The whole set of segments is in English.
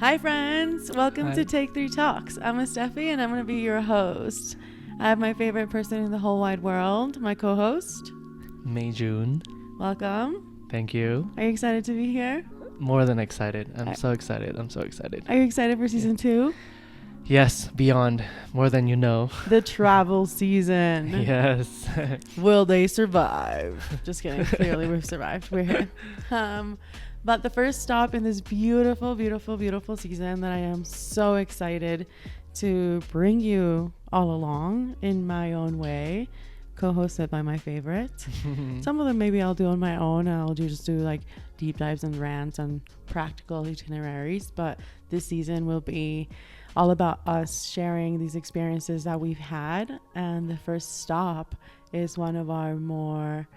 Hi friends, welcome Hi. to TakeThree Talks. I'm Steffi and I'm going to be your host. I have my favorite person in the whole wide world, my co-host. May June. Welcome. Thank you. Are you excited to be here? More than excited. I'm so excited. Are you excited for season 2? Yes, beyond. More than you know. The travel season. Yes. Will they survive? Just kidding. Clearly we've survived. We're here. But the first stop in this beautiful, beautiful, beautiful season that I am so excited to bring you all along in my own way, co-hosted by my favorite. Some of them maybe I'll do on my own. I'll just do like deep dives and rants and practical itineraries. But this season will be all about us sharing these experiences that we've had. And the first stop is one of our more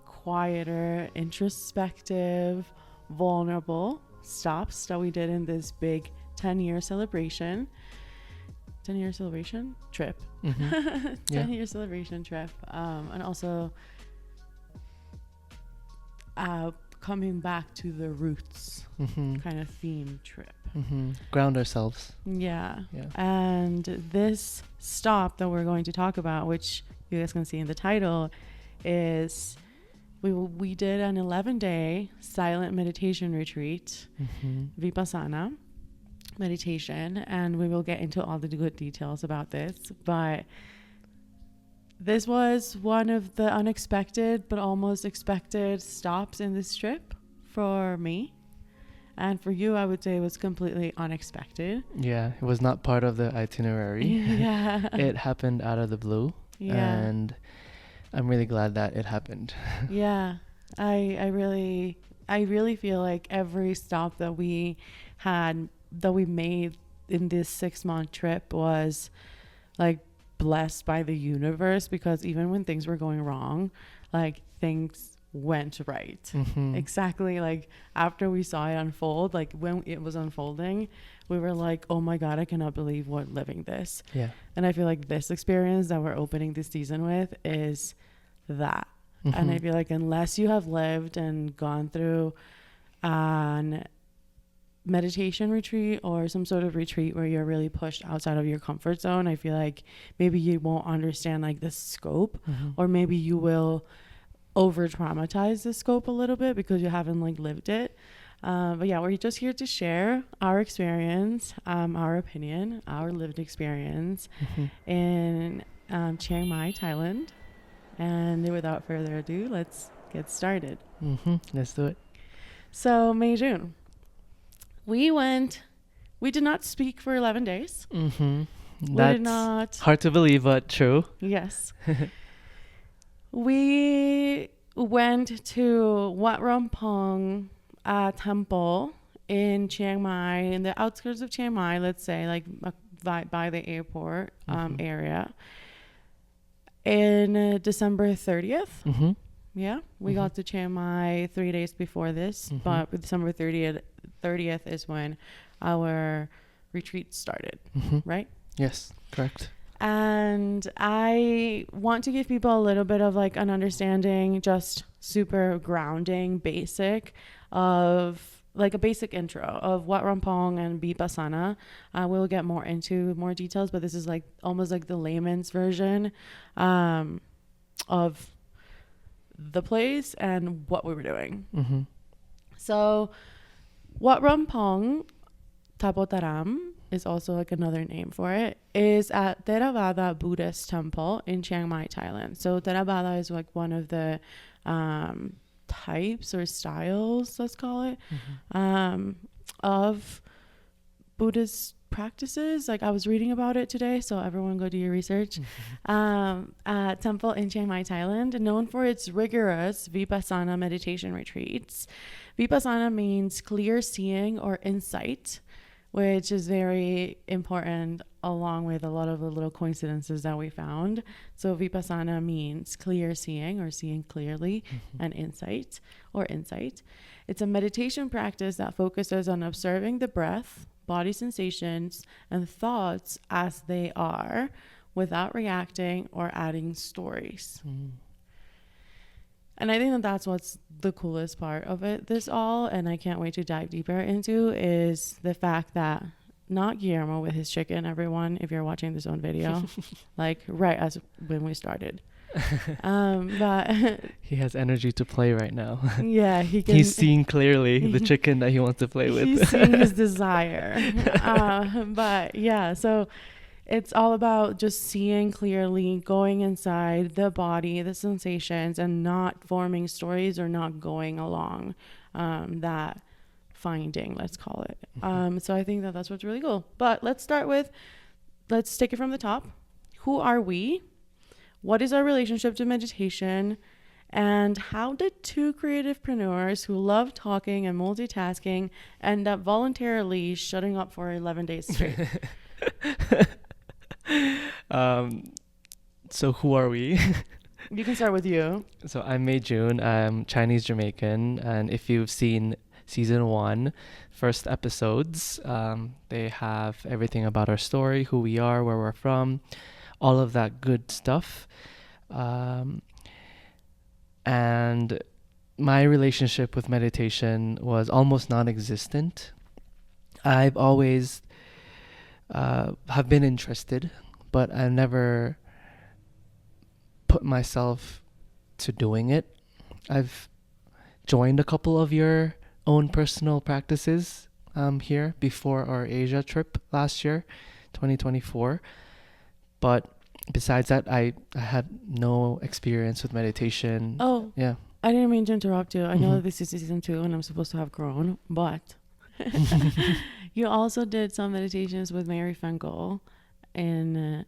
quieter, introspective, vulnerable stops that we did in this big 10-year celebration trip. 10-year celebration trip, and also coming back to the roots kind of theme trip. Ground ourselves. Yeah. And this stop that we're going to talk about, which you guys can see in the title, is we did an 11-day silent meditation retreat, Vipassana meditation, and we will get into all the good details about this. But this was one of the unexpected but almost expected stops in this trip for me. And for you, I would say it was completely unexpected. Yeah, it was not part of the itinerary. Yeah. It happened out of the blue. Yeah. And I'm really glad that it happened. Yeah. I really feel like every stop that we made in this 6-month trip was like blessed by the universe, because even when things were going wrong, like things went right. Exactly, like after we saw it unfold, like when it was unfolding, we were like, oh my god, I cannot believe we're living this. Yeah. And I feel like this experience that we're opening this season with is that. And I feel like unless you have lived and gone through an meditation retreat or some sort of retreat where you're really pushed outside of your comfort zone, I feel like maybe you won't understand like the scope, or maybe you will over traumatize the scope a little bit because you haven't like lived it. But yeah, we're just here to share our experience, our opinion, our lived experience in Chiang Mai, Thailand. And without further ado, let's get started. Let's do it. So May June, we did not speak for 11 days. That's hard to believe, but true. Yes. We went to Wat Ram Poeng temple in Chiang Mai, in the outskirts of Chiang Mai, let's say, like by the airport area, in December 30th. Yeah, we got to Chiang Mai 3 days before this, but December 30th is when our retreat started, right? Yes, correct. And I want to give people a little bit of like an understanding, just super grounding, basic of like a basic intro of Wat Ram Poeng and Vipassana. We'll get more into more details, but this is like almost like the layman's version of the place and what we were doing. So Wat Ram Poeng, Tabotaram is also like another name for it, is at Theravada Buddhist temple in Chiang Mai, Thailand. So Theravada is like one of the types or styles, let's call it, of Buddhist practices. Like I was reading about it today, so everyone go do your research. Temple in Chiang Mai, Thailand, known for its rigorous Vipassana meditation retreats. Vipassana means clear seeing or insight, which is very important, along with a lot of the little coincidences that we found. So Vipassana means clear seeing or seeing clearly, and insight or insight. It's a meditation practice that focuses on observing the breath, body sensations, and thoughts as they are, without reacting or adding stories. And I think that that's what's the coolest part of it, this all, and I can't wait to dive deeper into, is the fact that not Guillermo with his chicken, everyone, if you're watching this on video, like right as when we started. But he has energy to play right now. Yeah, he's seeing clearly the chicken that he wants to play with. He's seeing his desire. But yeah, so it's all about just seeing clearly, going inside the body, the sensations, and not forming stories or not going along that finding, let's call it. So I think that that's what's really cool. But let's take it from the top. Who are we? What is our relationship to meditation? And how did two creativepreneurs who love talking and multitasking end up voluntarily shutting up for 11 days straight? So who are we? You can start with you. So I'm Mei Jun. I'm Chinese Jamaican, and if you've seen season 1 first episodes, they have everything about our story, who we are, where we're from, all of that good stuff. And my relationship with meditation was almost non-existent. I've always have been interested, but I never put myself to doing it. I've joined a couple of your own personal practices here before our Asia trip last year, 2024. But besides that, I had no experience with meditation. Oh, yeah. I didn't mean to interrupt you. I know that this is season 2 and I'm supposed to have grown, but you also did some meditations with Mary Finkel in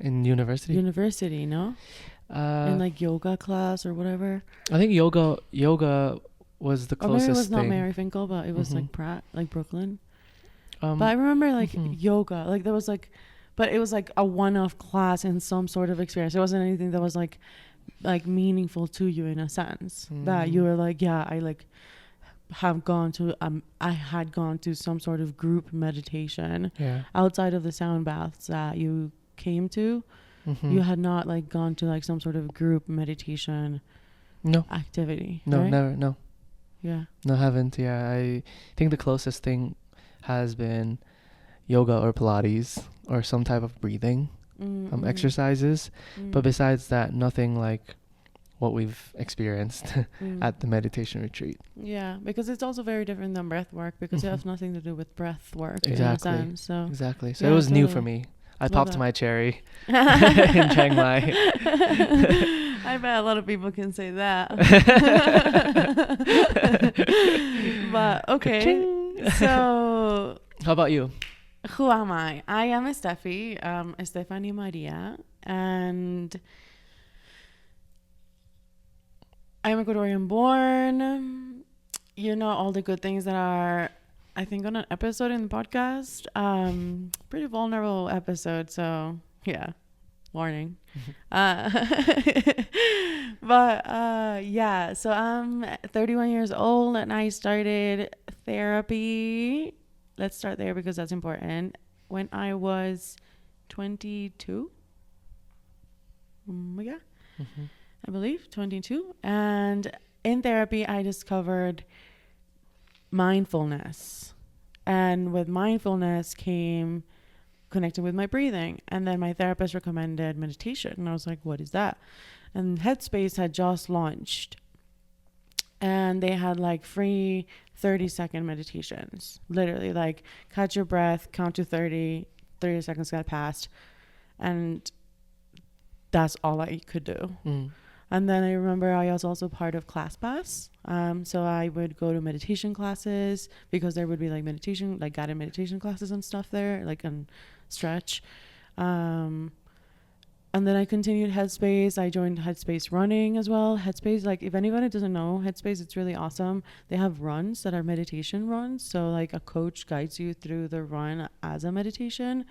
university, no? In like yoga class or whatever. I think yoga was the closest thing. Or maybe it was not Mary Finkel, but it was like Brooklyn. But I remember like yoga, like there was like, but it was like a one-off class in some sort of experience. It wasn't anything that was like meaningful to you in a sense that you were like, yeah, I like have gone to I had gone to some sort of group meditation outside of the sound baths that you came to. You had not like gone to like some sort of group meditation activity. No, right? never. No. Yeah. No, haven't. Yeah, I think the closest thing has been yoga or Pilates or some type of breathing exercises. But besides that, nothing like what we've experienced at the meditation retreat. Yeah, because it's also very different than breath work because it has nothing to do with breath work exactly. in a sense. So exactly. So it was new for me. I popped my cherry in Chiang Mai. I bet a lot of people can say that. But okay. Ka-ching. So how about you? Who am I? I am Stephanie Maria, and I'm Ecuadorian born. You know all the good things that are, I think, on an episode in the podcast. Pretty vulnerable episode, so yeah, warning. But yeah, so I'm 31 years old and I started therapy. Let's start there because that's important. When I was 22, I believe 22, and in therapy I discovered mindfulness, and with mindfulness came connecting with my breathing, and then my therapist recommended meditation, and I was like, what is that? And Headspace had just launched, and they had like free 30-second meditations, literally like catch your breath, count to 30 seconds got passed, and that's all I could do. And then I remember I was also part of ClassPass. So I would go to meditation classes because there would be like meditation, like guided meditation classes and stuff there, like on Stretch. And then I continued Headspace. I joined Headspace running as well. Headspace, like if anybody doesn't know Headspace, it's really awesome. They have runs that are meditation runs. So like a coach guides you through the run as a meditation.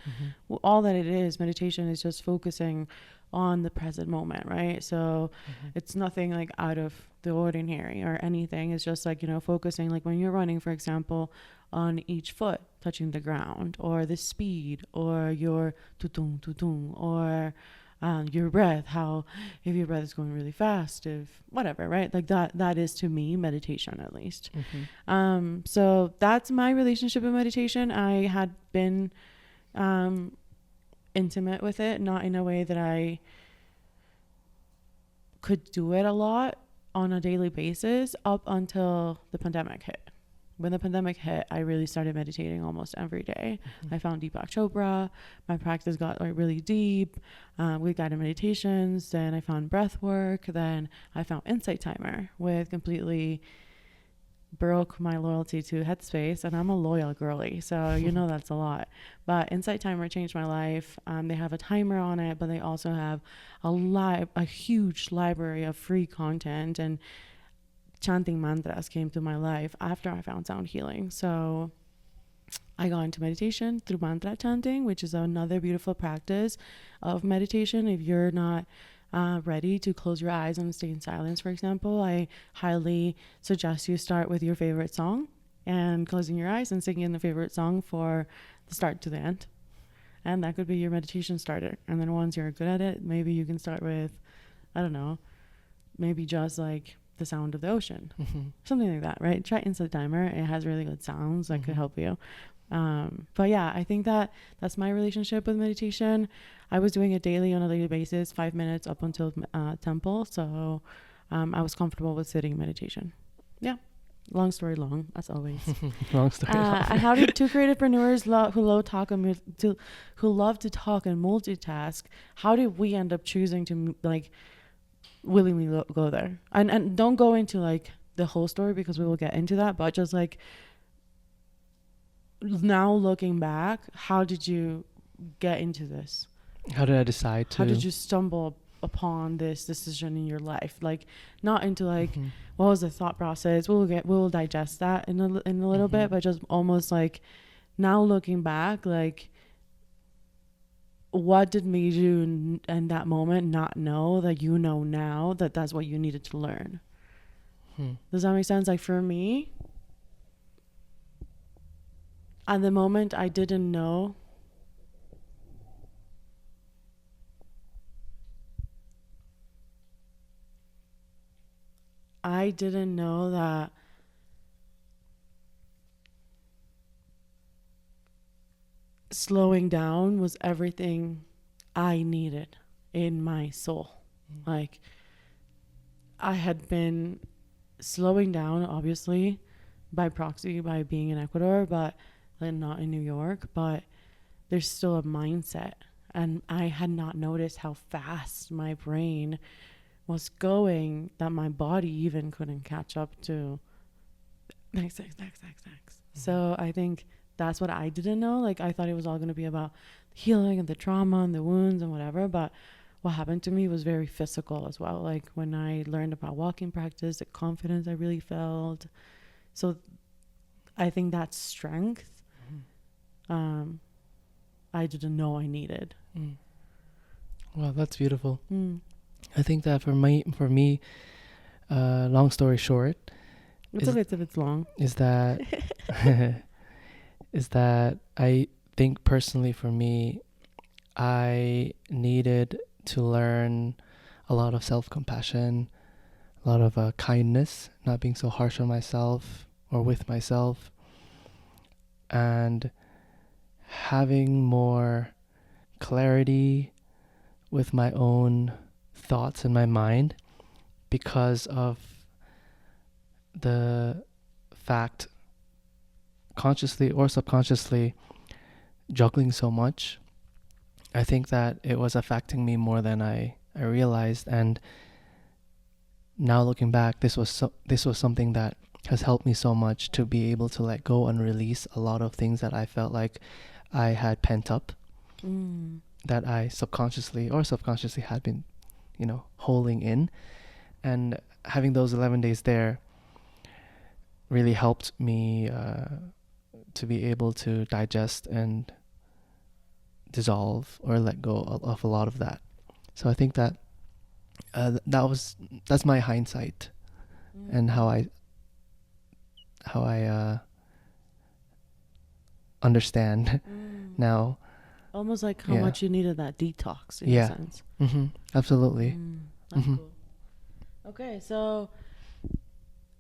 Well, all that it is, meditation is just focusing on the present moment, right? So it's nothing like out of the ordinary or anything. It's just like, you know, focusing like when you're running, for example, on each foot touching the ground, or the speed, or your tutung tutung, or your breath, how if your breath is going really fast, if whatever, right? Like that is to me meditation, at least. So that's my relationship with meditation. I had been intimate with it, not in a way that I could do it a lot on a daily basis up until the pandemic hit. When the pandemic hit, I really started meditating almost every day. I found Deepak Chopra. My practice got like really deep with guided meditations. Then I found breath work. Then I found Insight Timer, with completely broke my loyalty to Headspace, and I'm a loyal girly, so you know that's a lot. But Insight Timer changed my life. They have a timer on it, but they also have a huge library of free content, and chanting mantras came to my life after I found sound healing. So I got into meditation through mantra chanting, which is another beautiful practice of meditation. If you're not ready to close your eyes and stay in silence, for example, I highly suggest you start with your favorite song and closing your eyes and singing the favorite song for the start to the end. And that could be your meditation starter. And then once you're good at it, maybe you can start with, I don't know, maybe just like the sound of the ocean, something like that, right? Try Insight Timer. It has really good sounds that could help you. But yeah, I think that's my relationship with meditation. I was doing it daily on a daily basis, 5 minutes up until temple. So I was comfortable with sitting meditation. Yeah. Long story long, as always. Long story long. And how do two creativepreneurs who love to talk and multitask, how did we end up choosing to like willingly go there? And don't go into like the whole story because we will get into that, but just like now looking back, how did you get into this? How did I decide to? How did you stumble upon this decision in your life? Like, not into like what was the thought process? We'll digest that in a little bit, but just almost like now looking back, like what did made you in that moment not know that you know now that that's what you needed to learn? Does that make sense? Like for me, at the moment, I didn't know. I didn't know that slowing down was everything I needed in my soul. Like, I had been slowing down, obviously, by proxy, by being in Ecuador, but like, not in New York. But there's still a mindset. And I had not noticed how fast my brain was going that my body even couldn't catch up to next. So I think that's what I didn't know. Like, I thought it was all going to be about healing and the trauma and the wounds and whatever. But what happened to me was very physical as well. Like when I learned about walking practice, the confidence I really felt. So I think that strength, I didn't know I needed. Well, that's beautiful. I think that for me, long story short, It's okay if it's long. Is that is that I think personally for me, I needed to learn a lot of self-compassion, a lot of kindness, not being so harsh on myself or with myself, and having more clarity with my own thoughts in my mind because of the fact, consciously or subconsciously, juggling so much. I think that it was affecting me more than I realized, and now looking back, this was something that has helped me so much to be able to let go and release a lot of things that I felt like I had pent up, that I subconsciously or subconsciously had been, holding in. And having those 11 days there really helped me to be able to digest and dissolve or let go of a lot of that. So I think that that's my hindsight and how I understand now almost like how Yeah. much you needed that detox in Yeah. a sense. Absolutely. That's Mhm. cool. Okay, so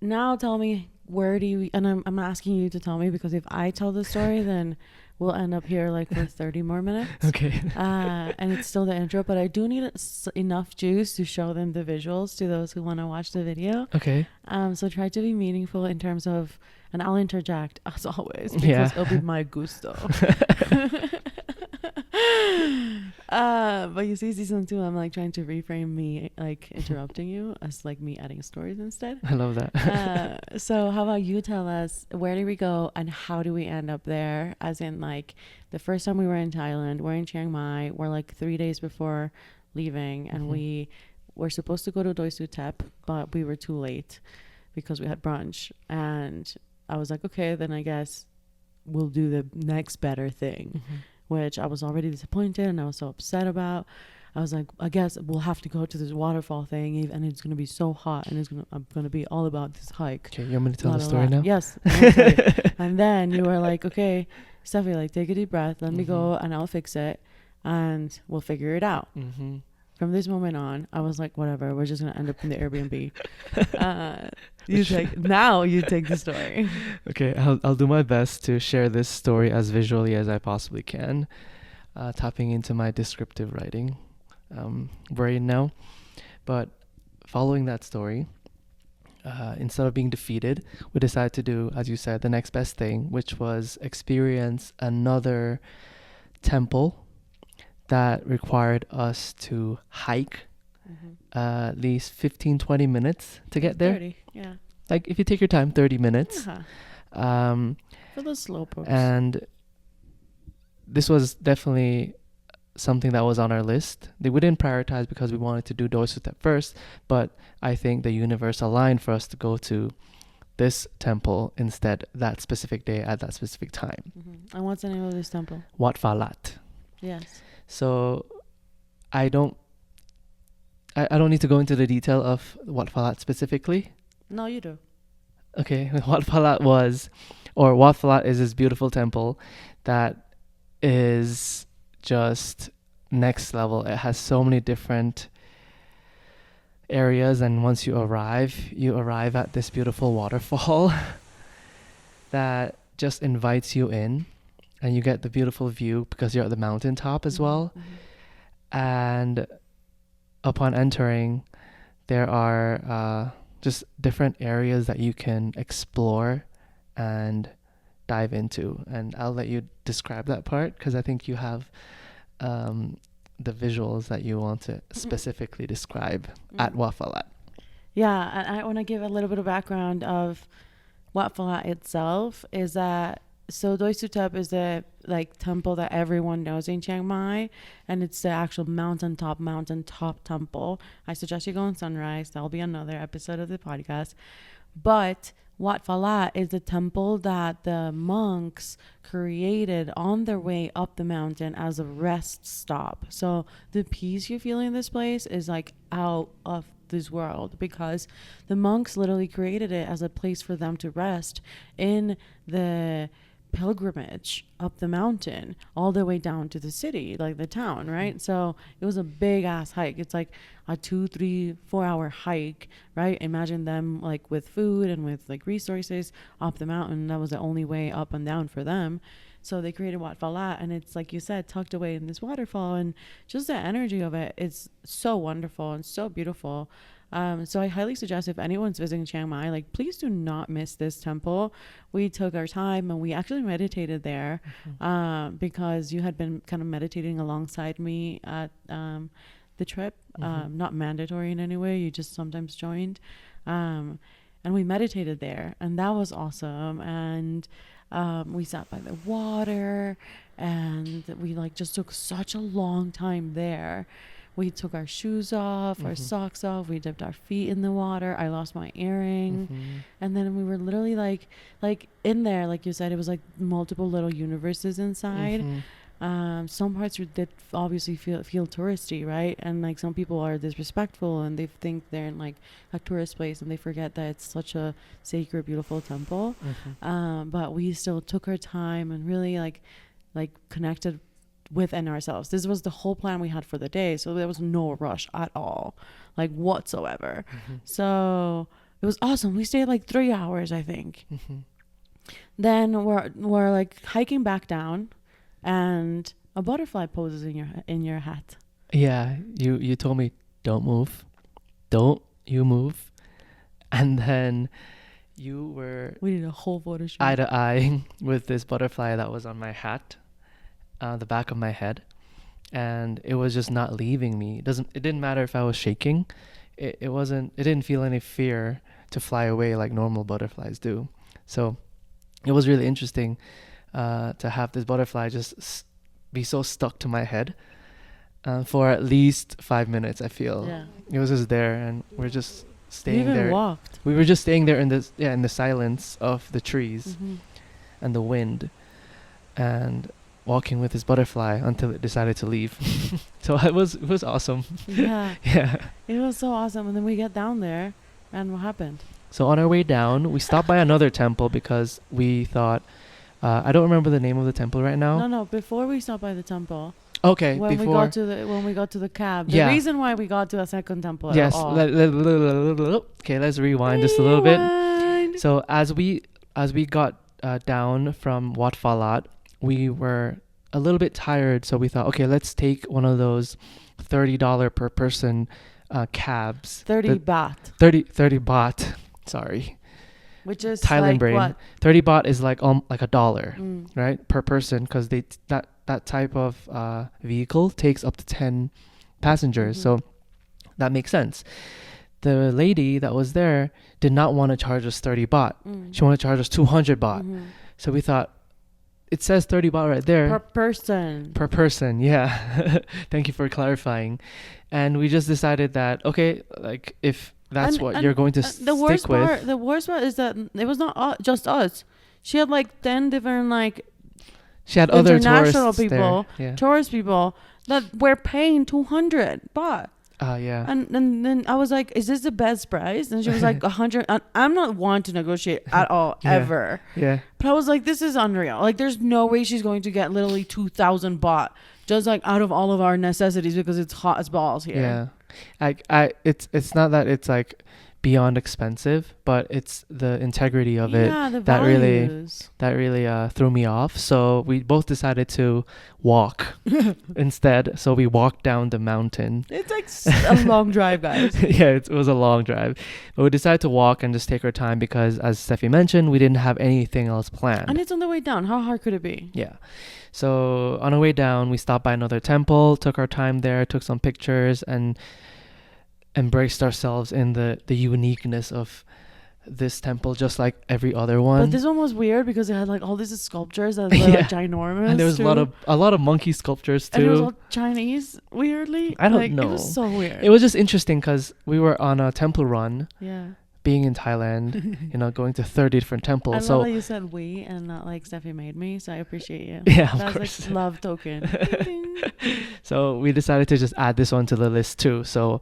now tell me, where do you, and I'm asking you to tell me, because if I tell the story, then we'll end up here like for 30 more minutes. Okay. And it's still the intro, but I do need enough juice to show them the visuals to those who want to watch the video. Okay. So try to be meaningful in terms of, and I'll interject as always, because Yeah. it'll be my gusto. But you see, season 2, I'm like trying to reframe me like interrupting you as like me adding stories instead. I love that. So how about you tell us, where did we go and how do we end up there? As in, like, the first time we were in Thailand, we're in Chiang Mai, we're like 3 days before leaving, and we were supposed to go to Doi Suthep, but we were too late because we had brunch. And I was like, okay, then I guess we'll do the next better thing, which I was already disappointed and I was so upset about. I was like, I guess we'll have to go to this waterfall thing, and it's gonna be so hot, and I'm gonna be all about this hike. Okay, you want me to tell the story now? Yes. And then you were like, okay, Steffi, like, take a deep breath, let me go, and I'll fix it, and we'll figure it out. From this moment on, I was like, whatever, we're just gonna end up in the Airbnb. You take the story. Okay, I'll do my best to share this story as visually as I possibly can, tapping into my descriptive writing brain now. But following that story, instead of being defeated, we decided to do, as you said, the next best thing, which was experience another temple that required us to hike at least 15-20 minutes to get there. 30, yeah. Like, if you take your time, 30 minutes. For the slow pokes. And this was definitely something that was on our list. We didn't prioritize because we wanted to do Doi Suthep first, but I think the universe aligned for us to go to this temple instead that specific day at that specific time. And what's the name of this temple? Wat Phalat. Yes. So I don't need to go into the detail of Wat Phalat specifically. No, you do. Okay, Wat Phalat is this beautiful temple that is just next level. It has so many different areas, and once you arrive at this beautiful waterfall that just invites you in, and you get the beautiful view because you're at the mountaintop as well. And upon entering, there are just different areas that you can explore and dive into, and I'll let you describe that part because I think you have the visuals that you want to specifically describe at Wat Phalat. Yeah, and I want to give a little bit of background of Wat Phalat itself. Is that, so Doi Suthep is the like temple that everyone knows in Chiang Mai, and it's the actual mountaintop temple. I suggest you go on sunrise. That'll be another episode of the podcast. But Wat Phalat is the temple that the monks created on their way up the mountain as a rest stop. So the peace you feel in this place is like out of this world, because the monks literally created it as a place for them to rest in the pilgrimage up the mountain all the way down to the city, like the town, right? So it was a big ass hike. It's like a 2, 3, 4 hour hike, right? Imagine them like with food and with like resources up the mountain. That was the only way up and down for them. So they created Wat Phalat, and it's, like you said, tucked away in this waterfall, and just the energy of it is so wonderful and so beautiful. So I highly suggest, if anyone's visiting Chiang Mai, like, please do not miss this temple. We took our time and we actually meditated there, because you had been kind of meditating alongside me at the trip. Not mandatory in any way, you just sometimes joined. And we meditated there, and that was awesome. And we sat by the water, and we like just took such a long time there. We took our shoes off, our socks off. We dipped our feet in the water. I lost my earring. And then we were literally like in there, like you said, it was like multiple little universes inside. Some parts did obviously feel touristy, right? And like some people are disrespectful and they think they're in like a tourist place, and they forget that it's such a sacred, beautiful temple. But we still took our time and really like connected within ourselves. This was the whole plan we had for the day. So there was no rush at all, like whatsoever. So it was awesome. We stayed like 3 hours, I think. Then we're like hiking back down, and a butterfly poses in your hat. Yeah, you told me, don't move. Don't you move. And then we did a whole photo shoot eye to eye with this butterfly that was on my hat, the back of my head, and it was just not leaving me. It didn't matter if I was shaking. It didn't feel any fear to fly away like normal butterflies do. So it was really interesting to have this butterfly just be so stuck to my head for at least 5 minutes. I feel it was just there, and we're just staying there. Walked. We were just staying there in the silence of the trees and the wind, and walking with this butterfly until it decided to leave. So it was awesome. Yeah. Yeah. It was so awesome. And then we get down there, and what happened? So on our way down, we stopped by another temple because we thought, I don't remember the name of the temple right now. No. Before we stopped by the temple. Okay. When we got to the cab. The reason why we got to a second temple. Yes. Okay. Let's rewind just a little bit. So as we got down from Wat Falat, we were a little bit tired. So we thought, okay, let's take one of those $30 per person cabs. 30 baht. 30 baht. Sorry. Which is Thailand like brain. what? 30 baht is like $1, right, per person, because that type of vehicle takes up to 10 passengers. So that makes sense. The lady that was there did not want to charge us 30 baht. She wanted to charge us 200 baht. So we thought, it says 30 baht right there. Per person, yeah. Thank you for clarifying. And we just decided that, okay, like if that's what you're going to stick with. The worst part is that it was not just us. She had like 10 different she had other international tourists people, tourist people that were paying 200 baht. Yeah. And then I was like, is this the best price? And she was like 100. I'm not one to negotiate at all, ever. Yeah. But I was like, this is unreal. Like, there's no way she's going to get literally 2,000 baht just like out of all of our necessities because it's hot as balls here. Yeah. It's not that it's like beyond expensive, but it's the integrity of it that really threw me off. So we both decided to walk instead. So we walked down the mountain. It's like a long drive, guys. Yeah, it was a long drive, but we decided to walk and just take our time because, as Steffi mentioned, we didn't have anything else planned. And it's on the way down. How hard could it be? Yeah. So on our way down, we stopped by another temple, took our time there, took some pictures, and embraced ourselves in the uniqueness of this temple, just like every other one. But this one was weird because it had like all these sculptures that were like ginormous. And there was a lot of monkey sculptures too. And it was all Chinese, weirdly. I don't know. It was so weird. It was just interesting because we were on a temple run. Yeah. Being in Thailand, going to 30 different temples. I love that you said we and not like Steffi made me, so I appreciate you. Yeah, of course. That's like love token. So we decided to just add this one to the list too. So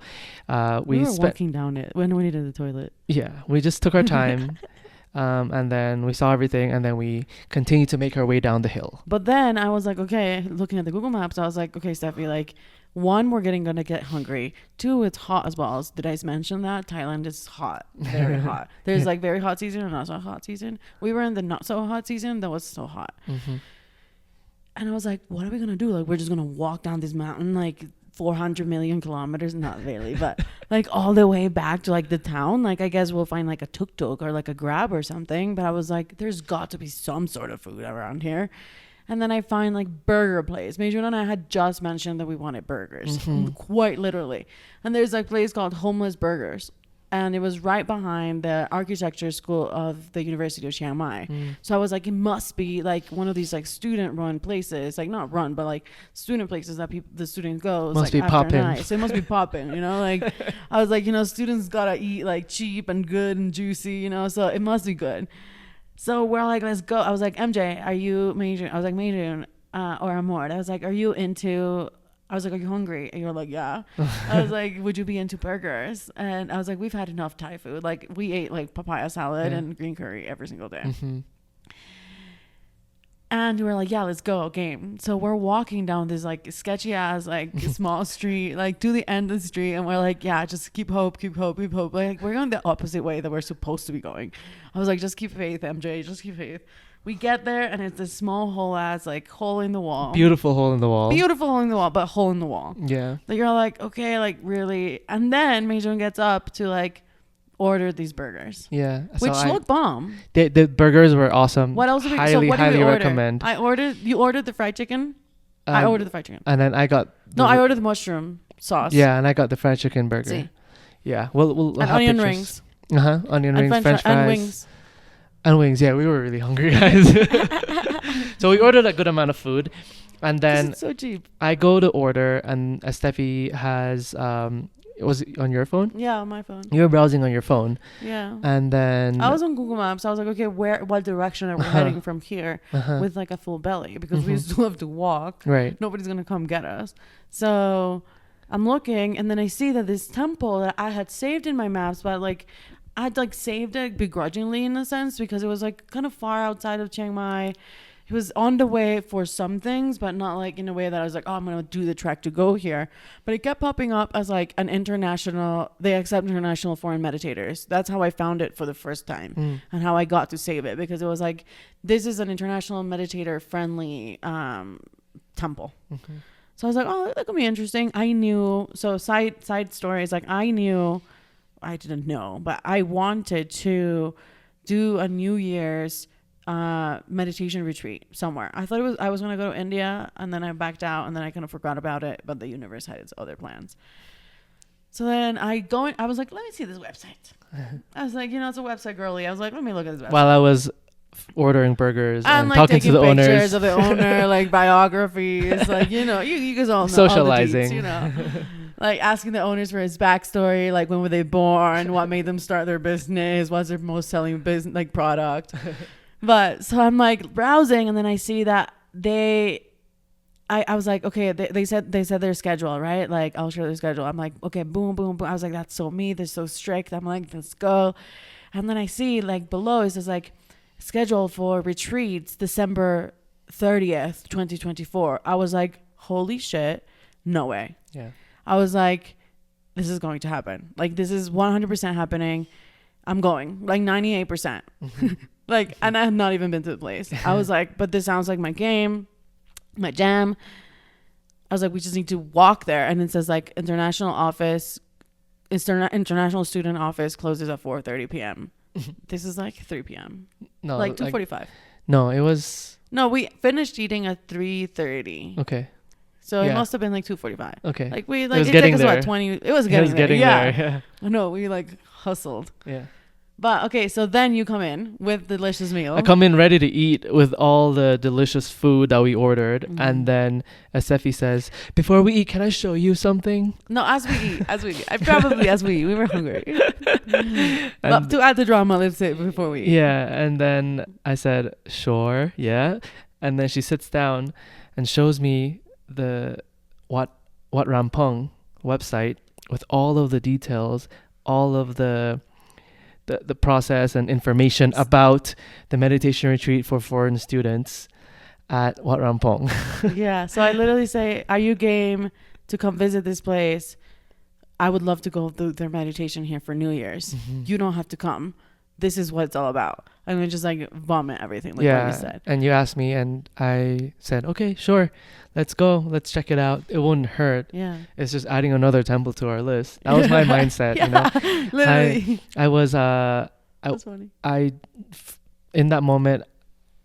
we were walking down it when we needed the toilet. Yeah, we just took our time. And then we saw everything, and then we continued to make our way down the hill. But then I was like, okay, looking at the Google Maps, I was like, okay, Steffi, like, one, we're gonna get hungry. Two, it's hot as balls. Did I mention that? Thailand is hot, very hot. There's like very hot season and not so hot season. We were in the not so hot season that was so hot. And I was like, what are we gonna do? Like, we're just gonna walk down this mountain like 400 million kilometers, not really, but like all the way back to like the town. Like, I guess we'll find like a tuk-tuk or like a Grab or something. But I was like, there's got to be some sort of food around here. And then I find like burger place. Major and I had just mentioned that we wanted burgers, quite literally. And there's a place called Homeless Burgers. And it was right behind the architecture school of the University of Chiang Mai. So I was like, it must be like one of these like student run places, like not run, but like student places that the students go. Must be popping. So it must be popping, like I was like, students gotta eat like cheap and good and juicy, so it must be good. So we're like, let's go. I was like, MJ, are you Major? I was like, Major or Amor. I was like, are you hungry? And you're like, yeah. I was like, would you be into burgers? And I was like, we've had enough Thai food. Like, we ate like papaya salad and green curry every single day. And we were like, yeah, let's go, game. So we're walking down this like sketchy ass like small street, like to the end of the street, and we're like, yeah, just keep hope, keep hope, keep hope. Like we're going the opposite way that we're supposed to be going. I was like, just keep faith, MJ, just keep faith. We get there and it's this small hole ass like hole in the wall. Beautiful hole in the wall. Beautiful hole in the wall, but hole in the wall. Yeah. Like you're like, okay, like really. And then Meijun gets up to like order these burgers. Yeah. Which looked bomb. The burgers were awesome. What else did we highly recommend. You ordered the fried chicken? I ordered the fried chicken. And then I got I ordered the mushroom sauce. Yeah, and I got the fried chicken burger. See. Yeah. We'll and have onion pictures. rings. Onion rings, French fries. And wings. And wings. Yeah, we were really hungry, guys. So we ordered a good amount of food. And then it's so cheap. I go to order, and Steffi has was it on your phone? Yeah, on my phone. You were browsing on your phone. Yeah. And then I was on Google Maps. I was like, okay, what direction are we heading from here with like a full belly? Because we still have to walk. Right. Nobody's gonna come get us. So I'm looking, and then I see that this temple that I had saved in my maps, but like I'd like saved it begrudgingly in a sense because it was like kind of far outside of Chiang Mai. It was on the way for some things, but not like in a way that I was like, oh, I'm going to do the trek to go here. But it kept popping up as like they accept international foreign meditators. That's how I found it for the first time and how I got to save it, because it was like, this is an international meditator friendly temple. Mm-hmm. So I was like, oh, that could be interesting. I knew. So side stories, like I didn't know, but I wanted to do a New Year's meditation retreat somewhere. I thought I was gonna go to India, and then I backed out, and then I kind of forgot about it, but the universe had its other plans. So then I was like, let me see this website. I was like, it's a website girly. I was like, let me look at this website. While I was ordering burgers and like talking to the owners, pictures of the owner, like biographies, like you guys all know socializing, all the deets, like asking the owners for his backstory, like when were they born, what made them start their business, what's their most selling business like product. But so I'm like browsing, and then I see that I was like, okay, they said their schedule, right? Like I'll show their schedule. I'm like, okay, boom, boom, boom. I was like, that's so me. They're so strict. I'm like, let's go. And then I see like below it says like schedule for retreats December 30th, 2024. I was like, holy shit, no way. Yeah. I was like, this is going to happen. Like this is 100% happening. I'm going like 98%. Like, and I had not even been to the place. I was like, but this sounds like my game, my jam. I was like, we just need to walk there. And it says like international student office closes at 4:30 p.m. This is like 3 p.m. No, like 2:45. No, it was. No, we finished eating at 3:30. Okay. So it must have been like 2:45. Okay. Like we it like was it getting took us there. about 20. It was getting there. Yeah. No, we like hustled. Yeah. But okay, so then you come in with delicious meal. I come in ready to eat with all the delicious food that we ordered, and then Steffi says, "Before we eat, can I show you something?" No, as we eat. We were hungry. But to add the drama, let's say before we eat. Yeah, and then I said, "Sure, yeah," and then she sits down and shows me the Wat Ram Poeng website with all of the details, all of the process and information about the meditation retreat for foreign students at Wat Ram Poeng. Yeah, so I literally say, are you game to come visit this place? I would love to go through their meditation here for New Year's. You don't have to come. This is what it's all about. I'm going to just like vomit everything like what you said. And you asked me, and I said, okay, sure. Let's go. Let's check it out. It wouldn't hurt. Yeah. It's just adding another temple to our list. That was my mindset, Literally. I was, That's funny. In that moment,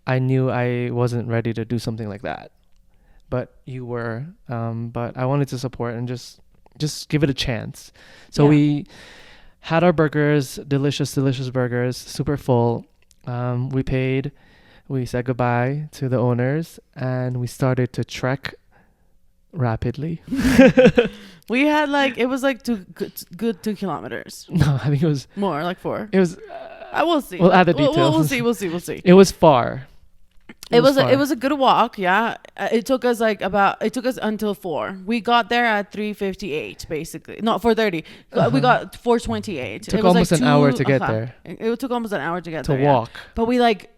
I knew I wasn't ready to do something like that. But you were. But I wanted to support and just give it a chance. So we had our burgers, delicious burgers, super full. We paid. We said goodbye to the owners, and we started to trek rapidly. We had like, it was like good 2 kilometers. No, I think it was more, like 4. It was. We'll see. We'll add the details. We'll see. It was far. It was a good walk. Yeah, it took us until 4. We got there at 3:58, basically. No, 4:30. We got 4:28. It took almost an hour to get there. It took almost an hour to get there. To walk. Yeah. But we like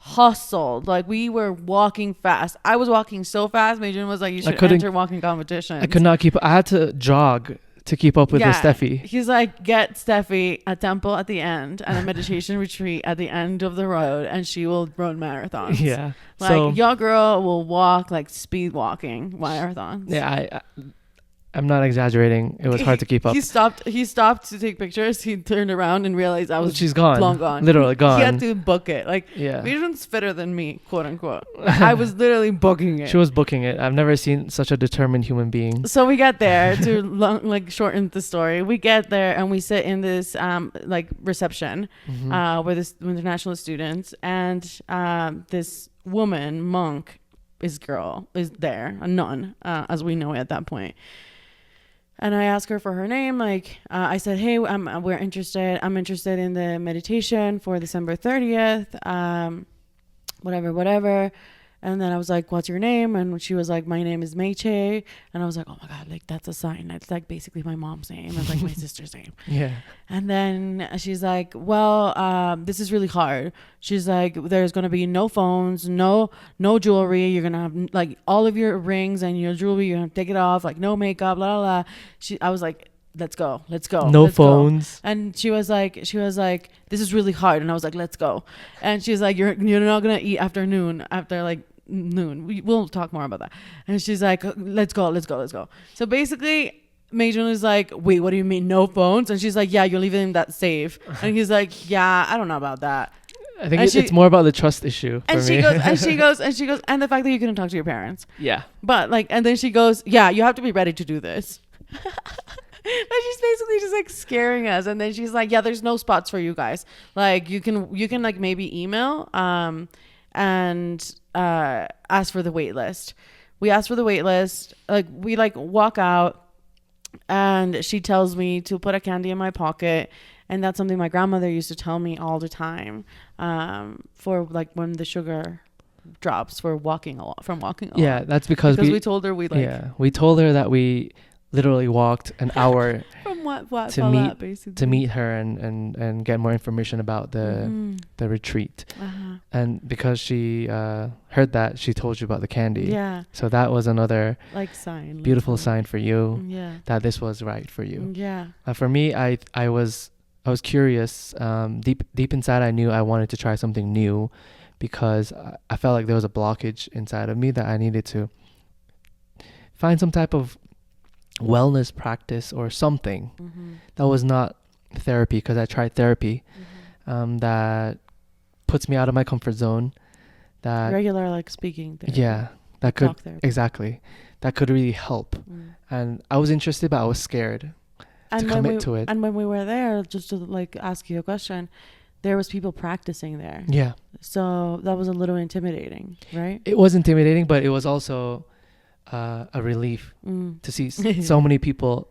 hustled. Like, we were walking fast. I was walking so fast. Major was like, you should enter walking competition. I could not keep. I had to jog to keep up with the Steffi. He's like, get Steffi a temple at the end and a meditation retreat at the end of the road, and she will run marathons. Yeah. Like, so, your girl will walk like speed walking marathons. Yeah, I'm not exaggerating. It was hard to keep up. He stopped to take pictures. He turned around and realized she's gone. Long gone. Literally gone. He had to book it. Like, yeah. Major's fitter than me, quote unquote. I was literally booking it. She was booking it. I've never seen such a determined human being. So we get there to shorten the story. We get there and we sit in this like reception where this international students, and this woman monk is there, a nun, as we know at that point. And I asked her for her name. Like, I said, hey, we're interested. I'm interested in the meditation for December 30th. Whatever. And then I was like, what's your name? And she was like, my name is Meiche. And I was like, oh my God, like, that's a sign. That's like basically my mom's name. It's like my sister's name. Yeah. And then she's like, well, this is really hard. She's like, there's going to be no phones, no jewelry. You're going to have like all of your rings and your jewelry. You're going to take it off, like no makeup, blah, blah, blah. I was like, let's go. No phones. And she was like, this is really hard. And I was like, let's go. And she's like, you're not going to eat after noon. We'll talk more about that. And she's like, let's go. So basically, Major is like, wait, what do you mean no phones? And she's like, yeah, you're leaving that safe. And he's like, yeah, I don't know about that. I think it's more about the trust issue. And she goes, and the fact that you couldn't talk to your parents. Yeah. But like, and then she goes, yeah, you have to be ready to do this. But she's basically just like scaring us. And then she's like, yeah, there's no spots for you guys. Like, you can like maybe email and ask for the wait list. We asked for the wait list. Like, we like walk out, and she tells me to put a candy in my pocket. And that's something my grandmother used to tell me all the time, for like when the sugar drops from walking a lot. Yeah, that's because we told her we told her that we literally walked an hour from to meet her and get more information about the retreat. And because she heard that, she told you about the candy. Yeah. So that was another beautiful sign for you. Yeah. That this was right for you. Yeah. For me, I was curious. Deep inside, I knew I wanted to try something new, because I felt like there was a blockage inside of me that I needed to find some type of wellness practice or something that was not therapy, because I tried therapy that puts me out of my comfort zone, that regular like speaking therapy. Yeah, that could that could really help. And I was interested, but I was scared to commit to it. And when we were there, just to like ask you a question, there was people practicing there. Yeah. So that was a little intimidating, right? It was intimidating, but it was also a relief to see so many people,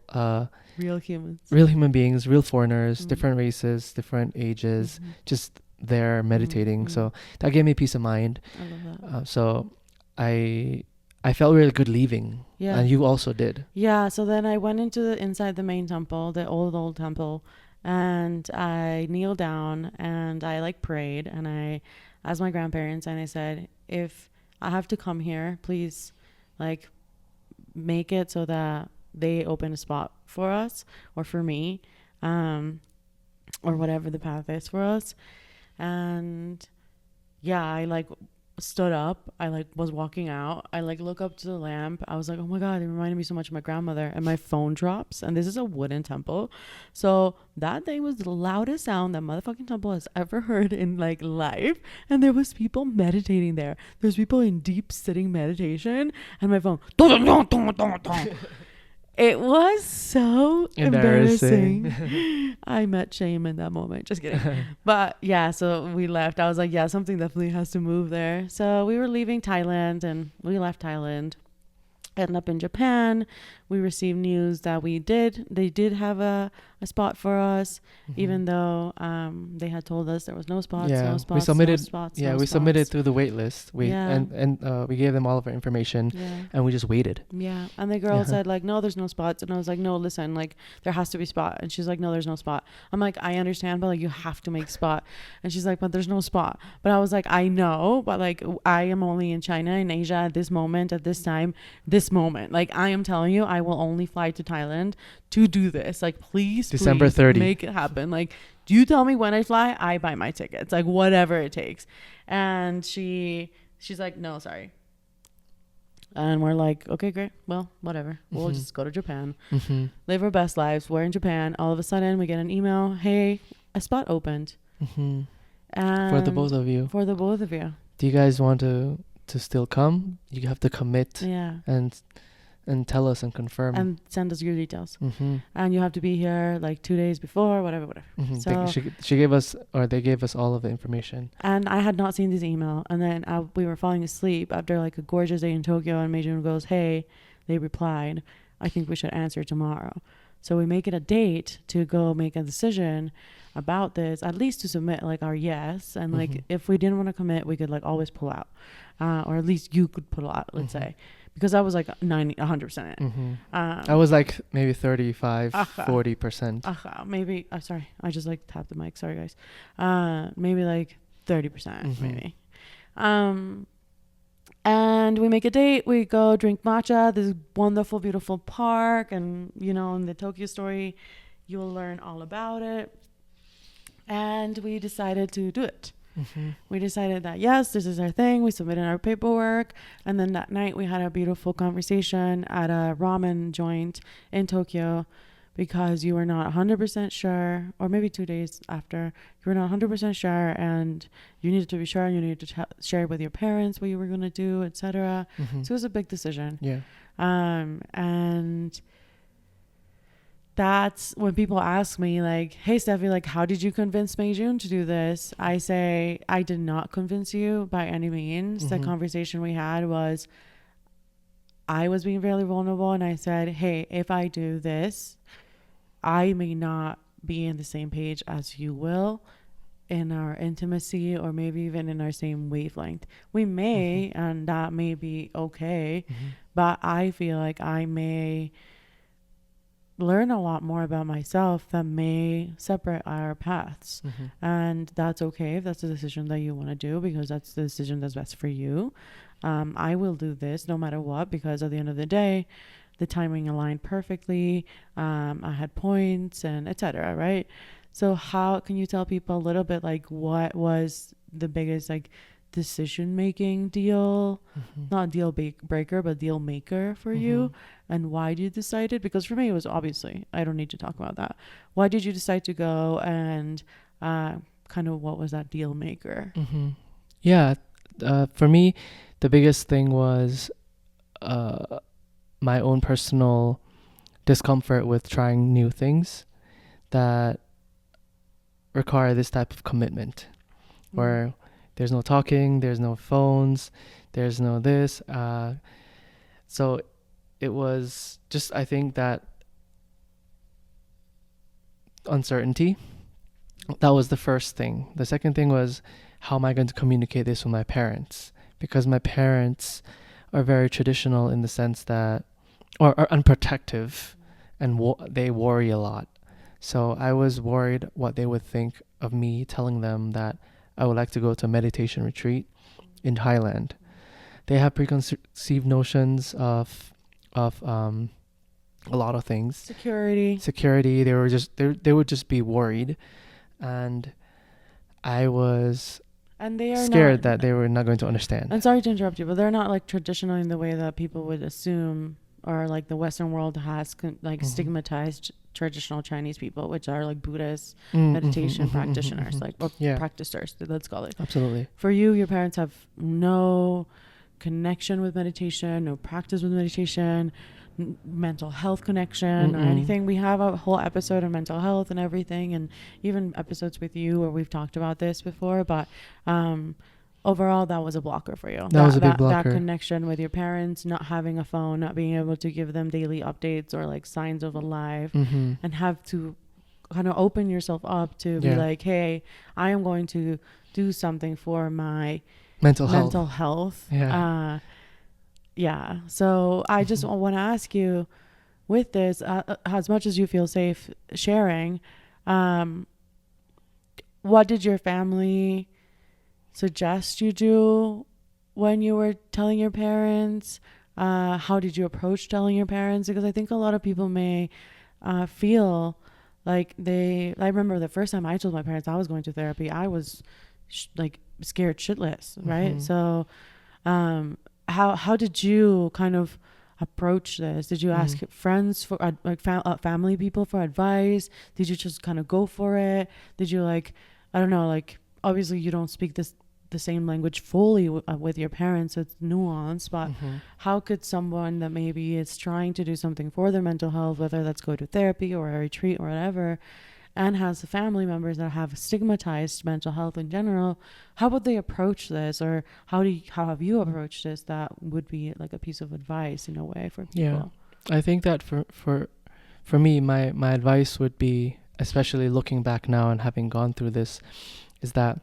real human beings, real foreigners, different races, different ages, just there meditating. So that gave me peace of mind. I love that. So I felt really good leaving. Yeah. And you also did. Yeah. So then I went inside the main temple, the old temple, and I kneeled down and I like prayed, and I asked my grandparents, and I said, if I have to come here, please like make it so that they open a spot for us or for me, or whatever the path is for us. And yeah, I like stood up. I like was walking out. I like look up to the lamp. I was like, oh my God, it reminded me so much of my grandmother. And my phone drops. And this is a wooden temple. So that thing was the loudest sound that motherfucking temple has ever heard in like life. And there was people meditating there. There's people in deep sitting meditation. And my phone. It was so embarrassing. I met shame in that moment. Just kidding. But yeah, so we left. I was like, yeah, something definitely has to move there. So we were leaving Thailand, and we left Thailand. Ended up in Japan. We received news that they did have a a spot for us, Mm-hmm. even though they had told us there was no spots, Yeah, no we spots, submitted. no spots, Yeah, no we spots. submitted through the wait list. Yeah. We gave them all of our information, Yeah. and we just waited. Yeah. And the girl Yeah. said like, no, there's no spots. And I was like, no, listen, like there has to be spot. And she's like, no, there's no spot. I'm like, I understand, but like you have to make spot. And she's like, but there's no spot. But I was like, I know, but like I am only in China, in Asia at this moment, at this time, this moment. Like I am telling you, I will only fly to Thailand to do this. Like please, December please 30. make it happen. Like you tell me when I fly, I buy my tickets. Like whatever it takes. And she's like, no, sorry. And we're like, okay, great. Well, whatever. We'll Mhm. just go to Japan, Mm-hmm. live our best lives. We're in Japan. All of a sudden, we get an email. Hey, a spot opened. Mm-hmm. And For the both of you, For the both of you. do you guys want to still come? You have to commit Yeah. and tell us and confirm. And send us your details. Mm-hmm. And you have to be here like 2 days before, whatever. Mm-hmm. So- She gave us, or they gave us all of the information. And I had not seen this email. And then we were falling asleep after like a gorgeous day in Tokyo. And Meijun goes, hey, they replied, I think we should answer tomorrow. So we make it a date to go make a decision about this, at least to submit like our yes. And like Mhm. if we didn't want to commit, we could like always pull out. Or at least you could pull out, let's Mhm. say. Because I was like 100% in. Mm-hmm. I was like maybe 35, Aha. 40%. Maybe, sorry, I just like tapped the mic. Sorry, guys. Maybe like 30%, Mhm. maybe. And we make a date. We go drink matcha, this wonderful, beautiful park. And, you know, in the Tokyo story, you'll learn all about it. And we decided to do it. Mm-hmm. We decided that, yes, this is our thing. We submitted our paperwork. And then that night we had a beautiful conversation at a ramen joint in Tokyo because you were not 100% sure, or maybe 2 days after, you were not 100% sure and you needed to be sure. You needed to share with your parents what you were going to do, etc. Mm-hmm. So it was a big decision. Yeah. And that's when people ask me like, hey Steffi, like how did you convince Meijun to do this? I say, I did not convince you by any means. The Mhm. conversation we had was, I was being really vulnerable and I said, hey, if I do this, I may not be in the same page as you will in our intimacy or maybe even in our same wavelength. We may, and that may be okay, Mm-hmm. but I feel like I may learn a lot more about myself that may separate our paths. Mm-hmm. And that's okay if that's the decision that you want to do, because that's the decision that's best for you. I will do this no matter what, because at the end of the day, the timing aligned perfectly. I had points and etc. Right? So how can you tell people a little bit like what was the biggest like decision making deal, Mm-hmm. not deal breaker, but deal maker for you, and why you decided? Because for me, it was obviously, I don't need to talk about that. Why did you decide to go, and kind of what was that deal maker? Mm-hmm. Yeah. For me, the biggest thing was my own personal discomfort with trying new things that require this type of commitment, where there's no talking, there's no phones, there's no this. So it was just, I think that uncertainty, that was the first thing. The second thing was, how am I going to communicate this with my parents? Because my parents are very traditional in the sense that, or are unprotective, and they worry a lot. So I was worried what they would think of me telling them that I would like to go to a meditation retreat in Thailand. They have preconceived notions of a lot of things. Security. They would just be worried, and I was And they are scared not, that they were not going to understand. I'm sorry to interrupt you, but they're not like traditional in the way that people would assume, or like the Western world has stigmatized traditional Chinese people, which are like Buddhist meditation practitioners, or practicers, let's call it. Absolutely. For you, your parents have no connection with meditation, no practice with meditation, mental health connection or anything. We have a whole episode on mental health and everything, and even episodes with you where we've talked about this before, but overall that was a blocker for you. That was a big blocker. That connection with your parents, not having a phone, not being able to give them daily updates or like signs of a life, and have to kind of open yourself up to be like, hey, I am going to do something for my mental health. So I just want to ask you, with this, as much as you feel safe sharing, what did your family suggest you do when you were telling your parents? How did you approach telling your parents? Because I think a lot of people may feel like I remember the first time I told my parents I was going to therapy, I was like scared shitless, right? So how did you kind of approach this? Did you ask friends for family people for advice? Did you just kind of go for it? Did you I don't know, obviously you don't speak the same language fully with your parents, so it's nuanced, but how could someone that maybe is trying to do something for their mental health, whether that's go to therapy or a retreat or whatever, and has family members that have stigmatized mental health in general, how would they approach this? Or how have you approached this that would be like a piece of advice in a way for people? Yeah, I think that for me, my advice would be, especially looking back now and having gone through this, is that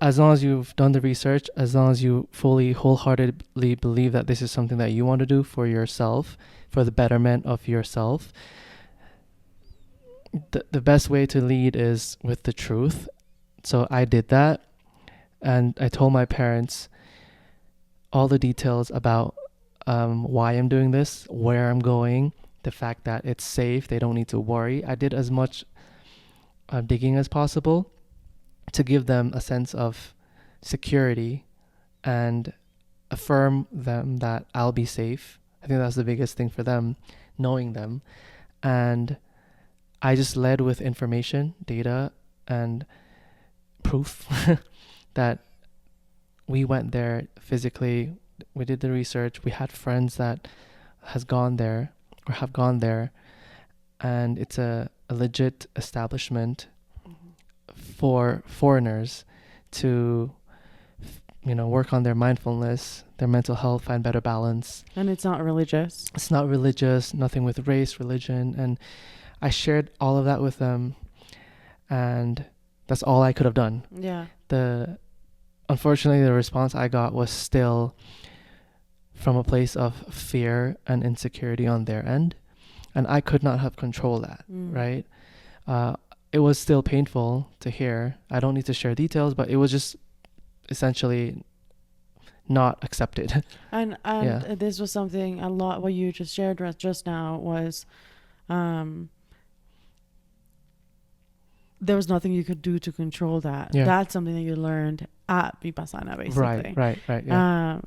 as long as you've done the research, as long as you fully wholeheartedly believe that this is something that you want to do for yourself, for the betterment of yourself, the best way to lead is with the truth. So I did that, and I told my parents all the details about why I'm doing this, where I'm going, the fact that it's safe, they don't need to worry. I did as much digging as possible to give them a sense of security and affirm them that I'll be safe. I think that's the biggest thing for them, knowing them. And I just led with information, data, and proof that we went there physically. We did the research. We had friends that have gone there, and it's a legit establishment for foreigners to work on their mindfulness, their mental health, find better balance. And it's not religious. It's not religious, nothing with race, religion. And I shared all of that with them, and that's all I could have done. Yeah. Unfortunately, the response I got was still from a place of fear and insecurity on their end, and I could not have controlled that, right? It was still painful to hear. I don't need to share details, but it was just essentially not accepted. And this was something a lot what you just shared just now was there was nothing you could do to control that. Yeah. That's something that you learned at Vipassana, basically. Right. Yeah.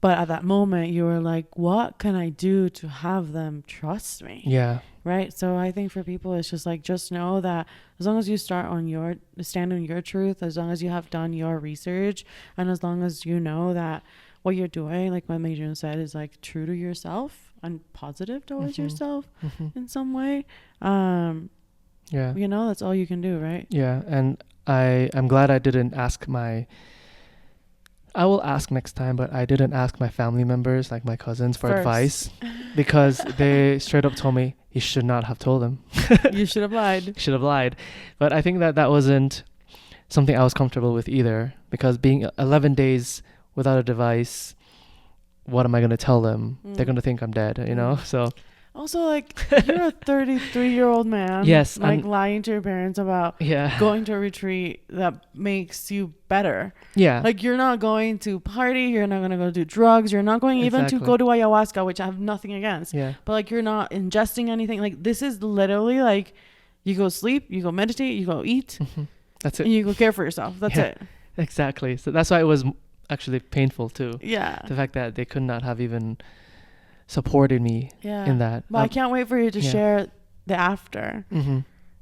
But at that moment, you were like, what can I do to have them trust me? Yeah. Right. So I think for people, it's just just know that as long as you stand on your truth, as long as you have done your research, and as long as you know that what you're doing, like my Majun said, is true to yourself and positive towards yourself in some way. Yeah. That's all you can do, right? Yeah. And I'm glad I didn't ask I will ask next time, but I didn't ask my family members, like my cousins, for advice, because they straight up told me, you should not have told them. You should have lied. Should have lied. But I think that wasn't something I was comfortable with either, because being 11 days without a device, what am I going to tell them? They're going to think I'm dead, So also, you're a 33-year-old man. Yes. Lying to your parents about going to a retreat that makes you better. Yeah. You're not going to party. You're not going to go do drugs. You're not going even to go to ayahuasca, which I have nothing against. Yeah. But you're not ingesting anything. This is literally you go sleep, you go meditate, you go eat. That's it. And you go care for yourself. That's it. Exactly. So that's why it was actually painful too. Yeah. The fact that they could not have even supported me in that. But I can't wait for you to share the after.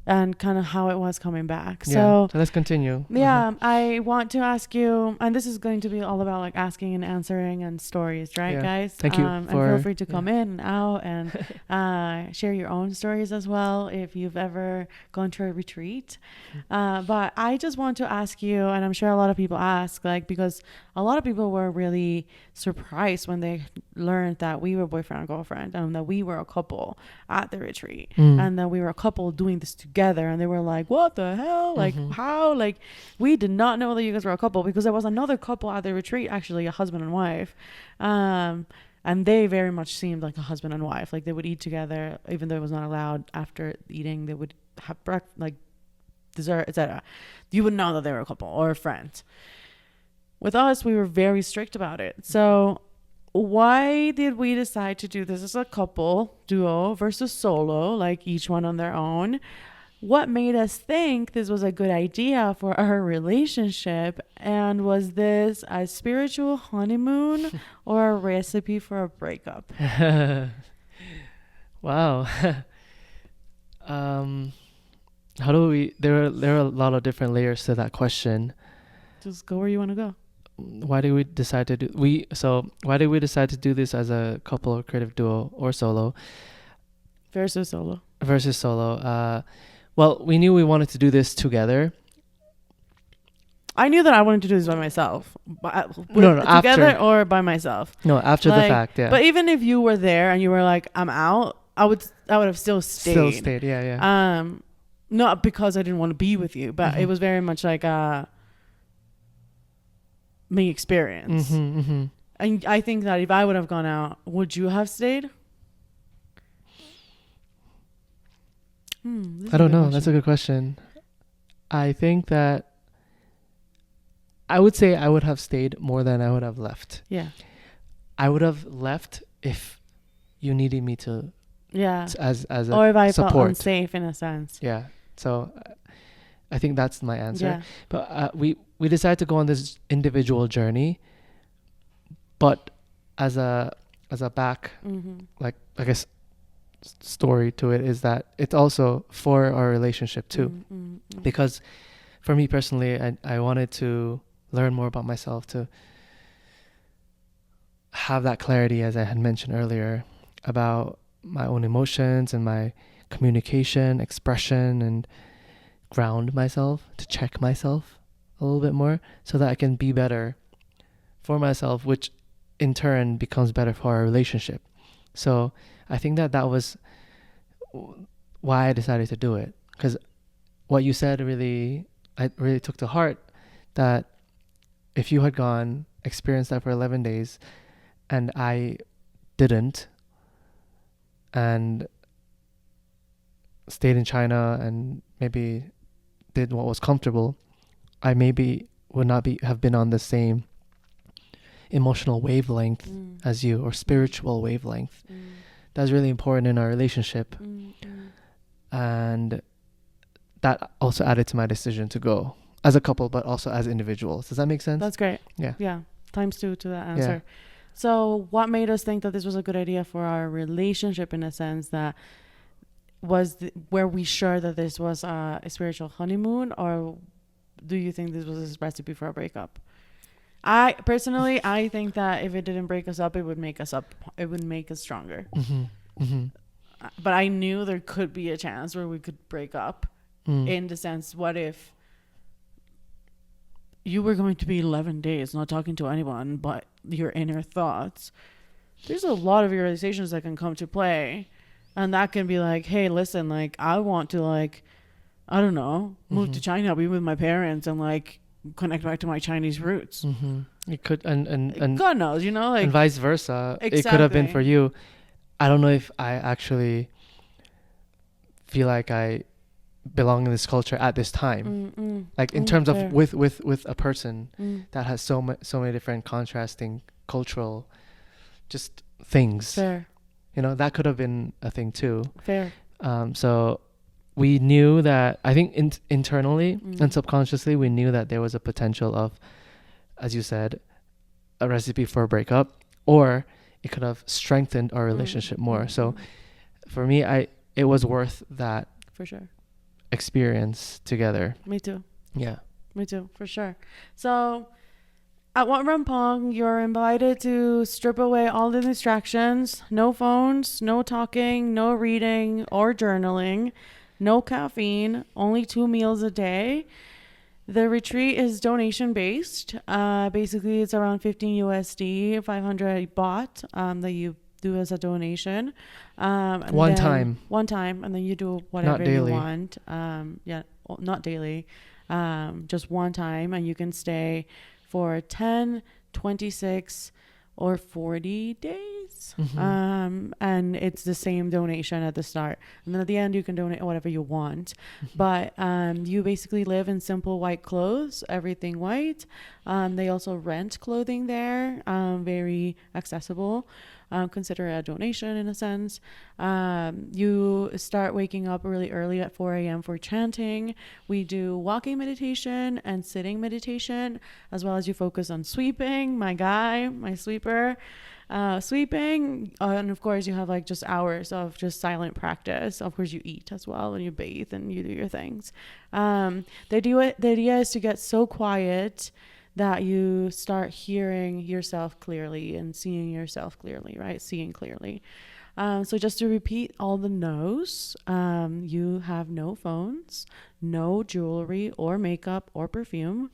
and kind of how it was coming back. Yeah. So So let's continue. yeah, I want to ask you, and this is going to be all about like asking and answering and stories, right, Yeah. guys? Thank you And feel for- free to come in and out and share your own stories as well if you've ever gone to a retreat. But I just want to ask you, and I'm sure a lot of people ask, like, because a lot of people were really surprised when they learned that we were boyfriend and girlfriend and that we were a couple at the retreat and that we were a couple doing this together, and they were like, what the hell, like how, like we did not know that you guys were a couple, because there was another couple at the retreat, actually a husband and wife, and they very much seemed like a husband and wife. Like they would eat together even though it was not allowed. After eating they would have breakfast, like dessert, etc. You would know that they were a couple or friends. With us, we were very strict about it. So why did we decide to do this as a couple, duo versus solo, like each one on their own? What made us think this was a good idea for our relationship? And was this a spiritual honeymoon or a recipe for a breakup? Wow. How do we? There are a lot of different layers to that question. Just go where you want to go. Why did we decide to do why did we decide to do this as a couple or creative duo or solo Versus solo. Well, we knew we wanted to do this together. I knew that I wanted to do this by myself. No, together after. or by myself. No, after the Like, fact, yeah. But even if you were there and you were like, I'm out, I would have still stayed. Yeah. Not because I didn't want to be with you, but it was very much like me experience. And I think that if I would have gone out, would you have stayed? I don't know. That's a good question. I think that I would say I would have stayed more than I would have left. Yeah. I would have left if you needed me to. Yeah. As a or if I support. felt unsafe in a sense. Yeah. So I think that's my answer. Yeah. But we decided to go on this individual journey, but as a back, like I guess story to it is that it's also for our relationship too, because for me personally, I wanted to learn more about myself, to have that clarity, as I had mentioned earlier, about my own emotions and my communication, expression, and ground myself, to check myself a little bit more so that I can be better for myself, which in turn becomes better for our relationship. So I think that was why I decided to do it, because what you said I really took to heart, that if you had gone, experienced that for 11 days and I didn't, and stayed in China and maybe did what was comfortable, I maybe would not have been on the same emotional wavelength as you, or spiritual wavelength. That's really important in our relationship. And that also added to my decision to go as a couple, but also as individuals. Does that make sense? That's great. Yeah. Yeah. ×2 to that answer. Yeah. So what made us think that this was a good idea for our relationship, in a sense that were we sure that this was a spiritual honeymoon, or do you think this was a recipe for a breakup? I personally, I think that if it didn't break us up, it would make us stronger. But I knew there could be a chance where we could break up, in the sense, what if you were going to be 11 days not talking to anyone but your inner thoughts? There's a lot of realizations that can come to play, and that can be like, hey, listen, like I want to, like, I don't know, move to China, be with my parents, and like connect back to my Chinese roots. It could, and God knows, you know, like, and vice versa. Exactly. It could have been for you. I don't know if I actually feel like I belong in this culture at this time, like in terms of with a person that has so many different contrasting cultural just things. Fair. You know, that could have been a thing too. Fair. So we knew that, I think internally and subconsciously, we knew that there was a potential of, as you said, a recipe for a breakup, or it could have strengthened our relationship more. So for me, it was worth that. For sure. experience together. Me too. Yeah. Me too, for sure. So at Wat Ram Poeng, you're invited to strip away all the distractions. No phones, no talking, no reading or journaling, no caffeine, only 2 meals a day. The retreat is donation based. Basically, it's around 15 USD, 500 baht that you do as a donation. One time, and then you do whatever you daily. want. Not daily. Just one time, and you can stay for 10, 26, or 40 days. And it's the same donation at the start. And then at the end, you can donate whatever you want. But you basically live in simple white clothes, everything white. They also rent clothing there, very accessible. Consider it a donation in a sense. You start waking up really early at 4 a.m. for chanting. We do walking meditation and sitting meditation, as well as you focus on sweeping, my sweeper, sweeping. And of course you have like just hours of just silent practice. Of course you eat as well, and you bathe and you do your things. The idea is to get so quiet that you start hearing yourself clearly and seeing yourself clearly, right? Seeing clearly. So just to repeat all the no's, you have no phones, no jewelry or makeup or perfume,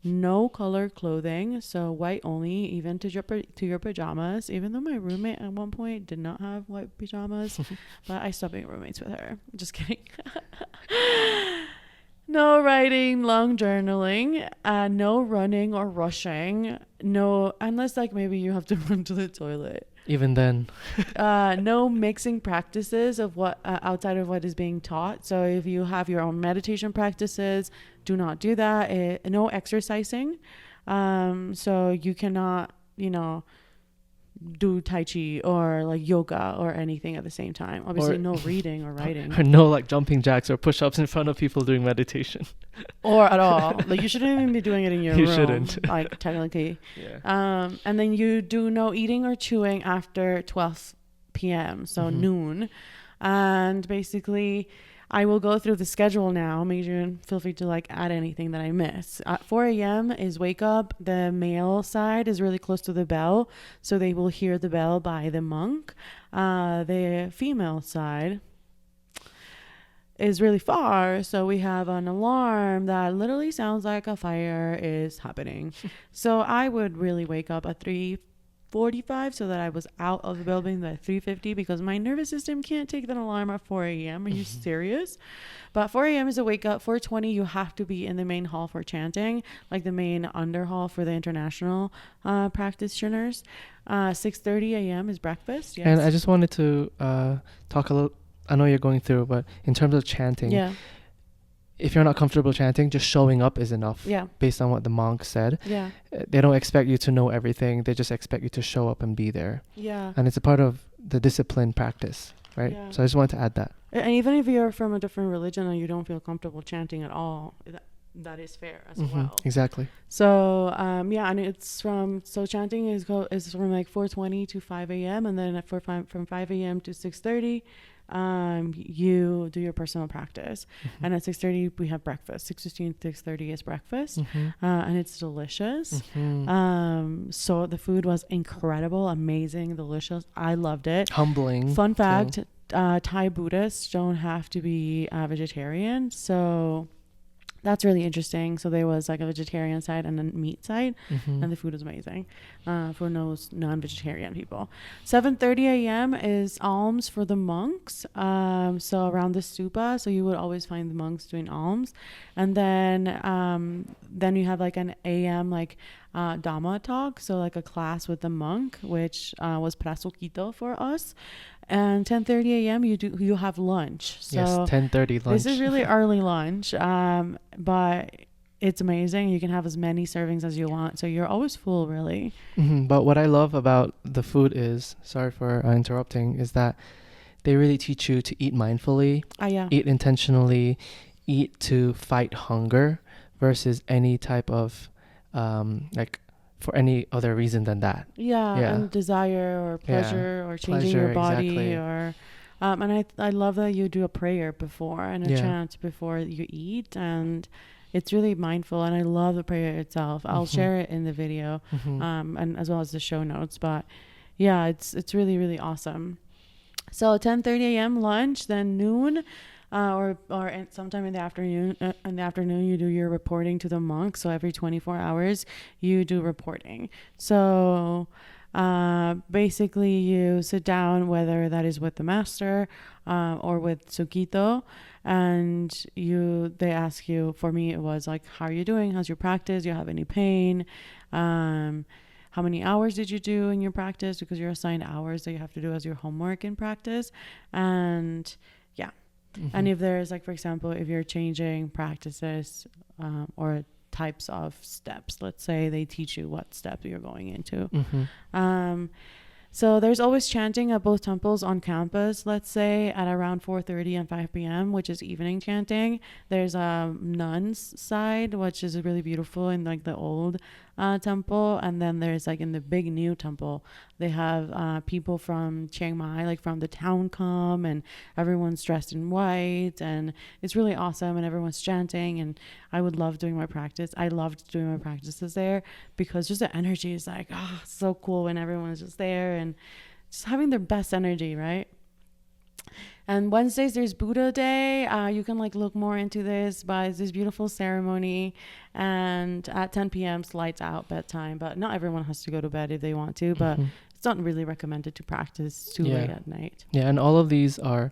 no colored clothing, so white only, even to your pajamas, even though my roommate at one point did not have white pajamas, but I stopped being roommates with her. Just kidding. No writing, long journaling, no running or rushing, no, unless like maybe you have to run to the toilet. Even then. No mixing practices of what outside of what is being taught. So if you have your own meditation practices, do not do that. No exercising. So you cannot, do Tai Chi or like yoga or anything at the same time. Obviously, no reading or writing. Or no like jumping jacks or push-ups in front of people doing meditation. Or at all. Like you shouldn't even be doing it in your room. You shouldn't. Like technically. Yeah. And then you do no eating or chewing after 12 p.m. So noon. And basically I will go through the schedule now. Make sure and feel free to like add anything that I miss. At 4 a.m. is wake up. The male side is really close to the bell, so they will hear the bell by the monk. The female side is really far, so we have an alarm that literally sounds like a fire is happening. So I would really wake up at 3:45 so that I was out of the building by 3:50, because my nervous system can't take that alarm at 4 a.m. Are you serious? But 4 a.m. is a wake up. 4:20 you have to be in the main hall for chanting, like the main under hall for the international practitioners. 6:30 a.m. is breakfast. Yes. And I just wanted to talk a little, I know you're going through, but in terms of chanting, if you're not comfortable chanting, just showing up is enough. Yeah. Based on what the monk said. Yeah. They don't expect you to know everything. They just expect you to show up and be there. Yeah. And it's a part of the discipline practice, right? Yeah. So I just wanted to add that. And even if you're from a different religion and you don't feel comfortable chanting at all, that is fair as well. Exactly. So and it's from chanting is from like 4:20 to 5 a.m. and then from 5 a.m. to 6:30 you do your personal practice. And at 6:30 we have breakfast. 6:15 6:30 is breakfast. And it's delicious. So the food was incredible, amazing, delicious. I loved it. Humbling. Fun fact, Thai Buddhists don't have to be vegetarian, so that's really interesting. So there was like a vegetarian side and a meat side, and the food was amazing for those non-vegetarian people. 7:30 a.m. is alms for the monks. So around the stupa, so you would always find the monks doing alms. And then you have like an a.m. like Dhamma talk, so like a class with the monk, which was Prasokito for us. And 10:30 a.m. you have lunch. So yes, 10:30 lunch. This is really early lunch, but it's amazing. You can have as many servings as you want, so you're always full, really. But what I love about the food is, sorry for interrupting, is that they really teach you to eat mindfully, eat intentionally, eat to fight hunger versus any type of like for any other reason than that. And desire or pleasure or changing your body or And I love that you do a prayer before and a Yeah. chant before you eat, and it's really mindful. And I love the prayer itself. I'll share it in the video, and as well as the show notes. But yeah, it's really, really awesome. So 10:30 a.m. lunch, then noon, or sometime in the afternoon. In the afternoon, you do your reporting to the monk. So every 24 hours, you do reporting. So basically, you sit down, whether that is with the master or with Sukito, and they ask you. For me, it was like, how are you doing? How's your practice? Do you have any pain? How many hours did you do in your practice? Because you're assigned hours that you have to do as your homework in practice. And yeah. And if there's like, for example, if you're changing practices or types of steps, let's say they teach you what step you're going into. So there's always chanting at both temples on campus, let's say at around 4:30 and 5 p.m., which is evening chanting. There's a nuns side, which is really beautiful in like the old temple. And then there's like in the big new temple, they have people from Chiang Mai, like from the town come, and everyone's dressed in white, and it's really awesome, and everyone's chanting. And I would love doing my practice. I loved doing my practices there because just the energy is like, oh, so cool when everyone's just there and just having their best energy, right? And Wednesdays, there's Buddha Day. You can like look more into this, but it's this beautiful ceremony. And at 10 p.m., lights out, bedtime. But not everyone has to go to bed if they want to. But it's not really recommended to practice too late at night. Yeah, and all of these are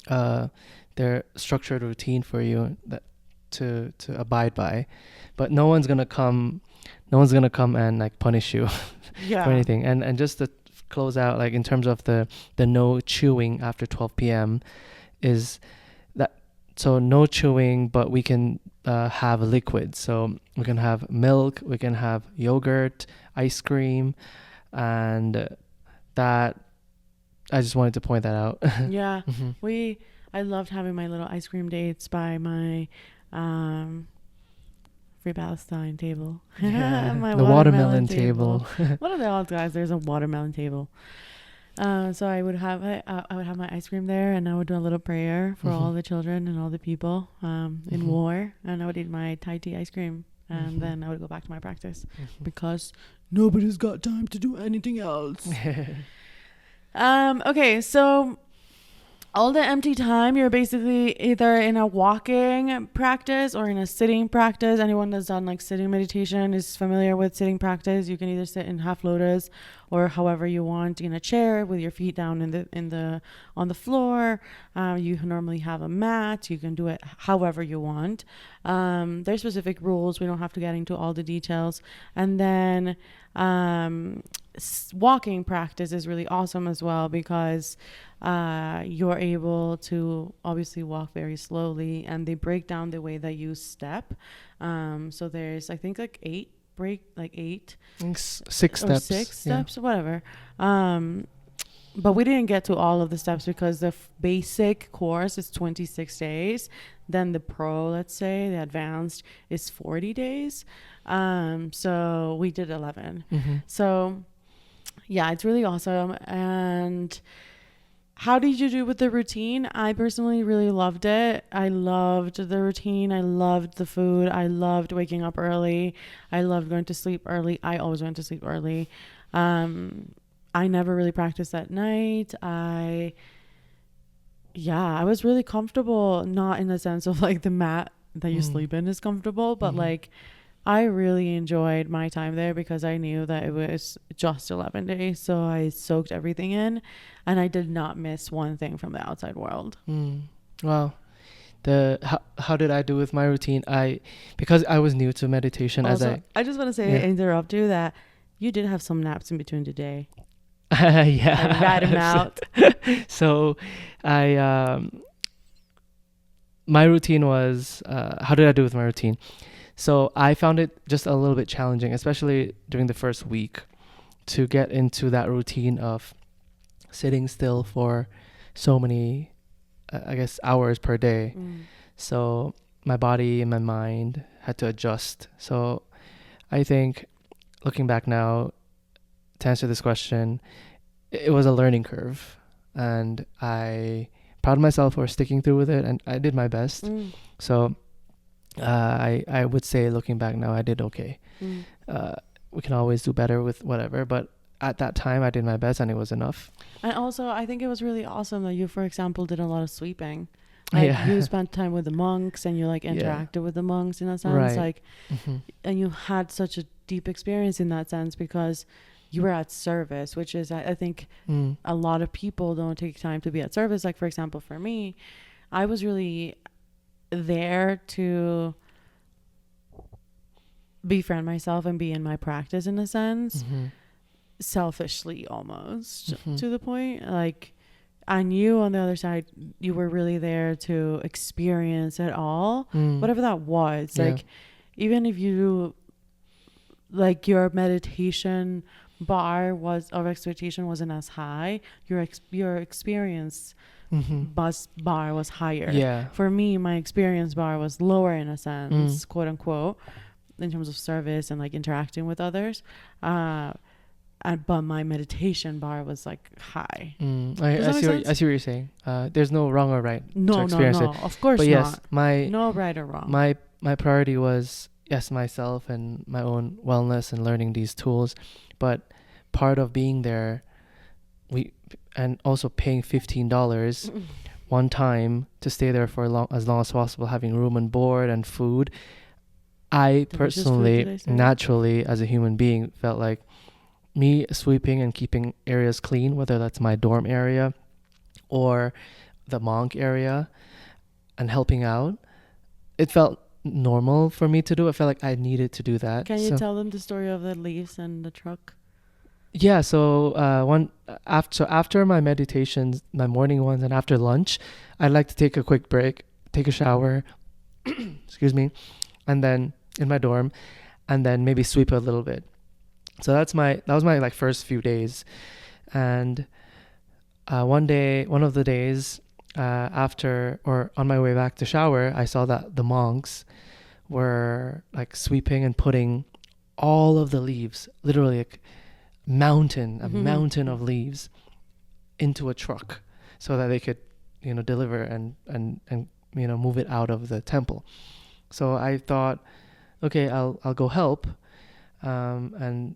they're structured routine for you that to abide by. But no one's gonna come and like punish you for anything. And just to close out, like in terms of the no chewing after 12 p.m. is that, so no chewing, but we can have liquids. So we can have milk, we can have yogurt, ice cream, and that, I just wanted to point that out. Yeah. I loved having my little ice cream dates by my Free Palestine table. My the watermelon table. What are they all, guys? There's a watermelon table. So I would have my ice cream there, and I would do a little prayer for all the children and all the people in war, and I would eat my Thai tea ice cream, and then I would go back to my practice because nobody's got time to do anything else. Okay, so all the empty time, you're basically either in a walking practice or in a sitting practice. Anyone that's done like sitting meditation is familiar with sitting practice. You can either sit in half lotus or however you want in a chair with your feet down on the floor. You normally have a mat. You can do it however you want. There's specific rules. We don't have to get into all the details. And then walking practice is really awesome as well because you're able to obviously walk very slowly, and they break down the way that you step. So there's, I think, like eight, 6 steps, whatever. But we didn't get to all of the steps because the basic course is 26 days. Then the pro, let's say, the advanced is 40 days. So we did 11. So yeah, it's really awesome. And how did you do with the routine? I personally really loved it. I loved the routine. I loved the food. I loved waking up early. I loved going to sleep early. I always went to sleep early. I never really practiced at night. I was really comfortable, not in the sense of like the mat that you sleep in is comfortable, but like I really enjoyed my time there because I knew that it was just 11 days. So I soaked everything in and I did not miss one thing from the outside world. Wow. How did I do with my routine? Because I was new to meditation. Also, I just want to say, interrupt you, that you did have some naps in between today. Yeah. I rat him out. So my routine was, how did I do with my routine? So I found it just a little bit challenging, especially during the first week, to get into that routine of sitting still for so many, I guess, hours per day. So my body and my mind had to adjust. So I think, looking back now, to answer this question, it was a learning curve. and I proud of myself for sticking through with it, and I did my best. So I would say, looking back now, I did okay. We can always do better with whatever, but at that time I did my best and it was enough. And also, I think it was really awesome that you, for example, did a lot of sweeping. Like you spent time with the monks and you like interacted with the monks in a sense, Right. like, and you had such a deep experience in that sense because you were at service, which is, I think a lot of people don't take time to be at service. Like, for example, for me, I was really there to befriend myself and be in my practice in a sense, selfishly almost to the point. Like, and you on the other side, you were really there to experience it all, whatever that was. Like, even if you, like, your meditation bar was of expectation wasn't as high, your experience bar was higher. For me, my experience bar was lower in a sense, quote unquote, in terms of service and like interacting with others. But my meditation bar was like high. I see what you're saying. There's no wrong or right to experience it. Of course but not. Yes, no right or wrong. My priority was myself and my own wellness and learning these tools. But part of being there, and also paying $15 one time to stay there for as long as possible, having room and board and food. I personally, naturally, as a human being, felt like me sweeping and keeping areas clean, whether that's my dorm area or the monk area, and helping out, it felt normal for me to do. I felt like I needed to do that. Can you tell them the story of the leaves and the truck? Yeah, so after my meditations, my morning ones, and after lunch, I'd like to take a quick break, take a shower, excuse me, and then in my dorm, and then maybe sweep a little bit. So that was my like first few days. And one of the days after, or on my way back to shower, I saw that the monks were like sweeping and putting all of the leaves, literally like a mountain of leaves, into a truck so that they could, deliver and move it out of the temple. So I thought, okay, I'll go help and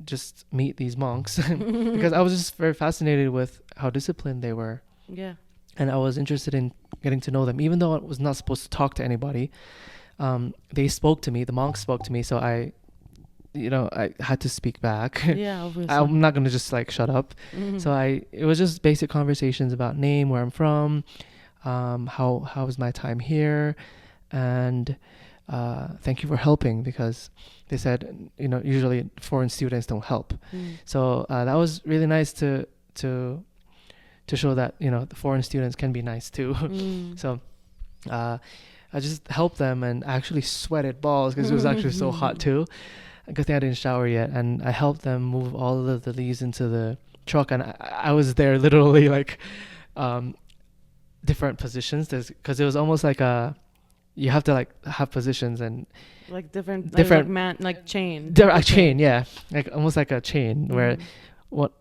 just meet these monks because I was just very fascinated with how disciplined they were. Yeah. And I was interested in getting to know them, even though I was not supposed to talk to anybody. They spoke to me, the monks spoke to me, so I had to speak back. Yeah, obviously. I'm not going to just like shut up. So it was just basic conversations about name, where I'm from, how was my time here, and thank you for helping, because they said, usually foreign students don't help. So that was really nice to show that, the foreign students can be nice too. So I just helped them, and I actually sweated balls because it was actually so hot too. Good thing I didn't shower yet. And I helped them move all of the leaves into the truck, and I was there literally like different positions, because it was almost like you have to like have positions and like different chain. Chain, yeah, like almost like a chain where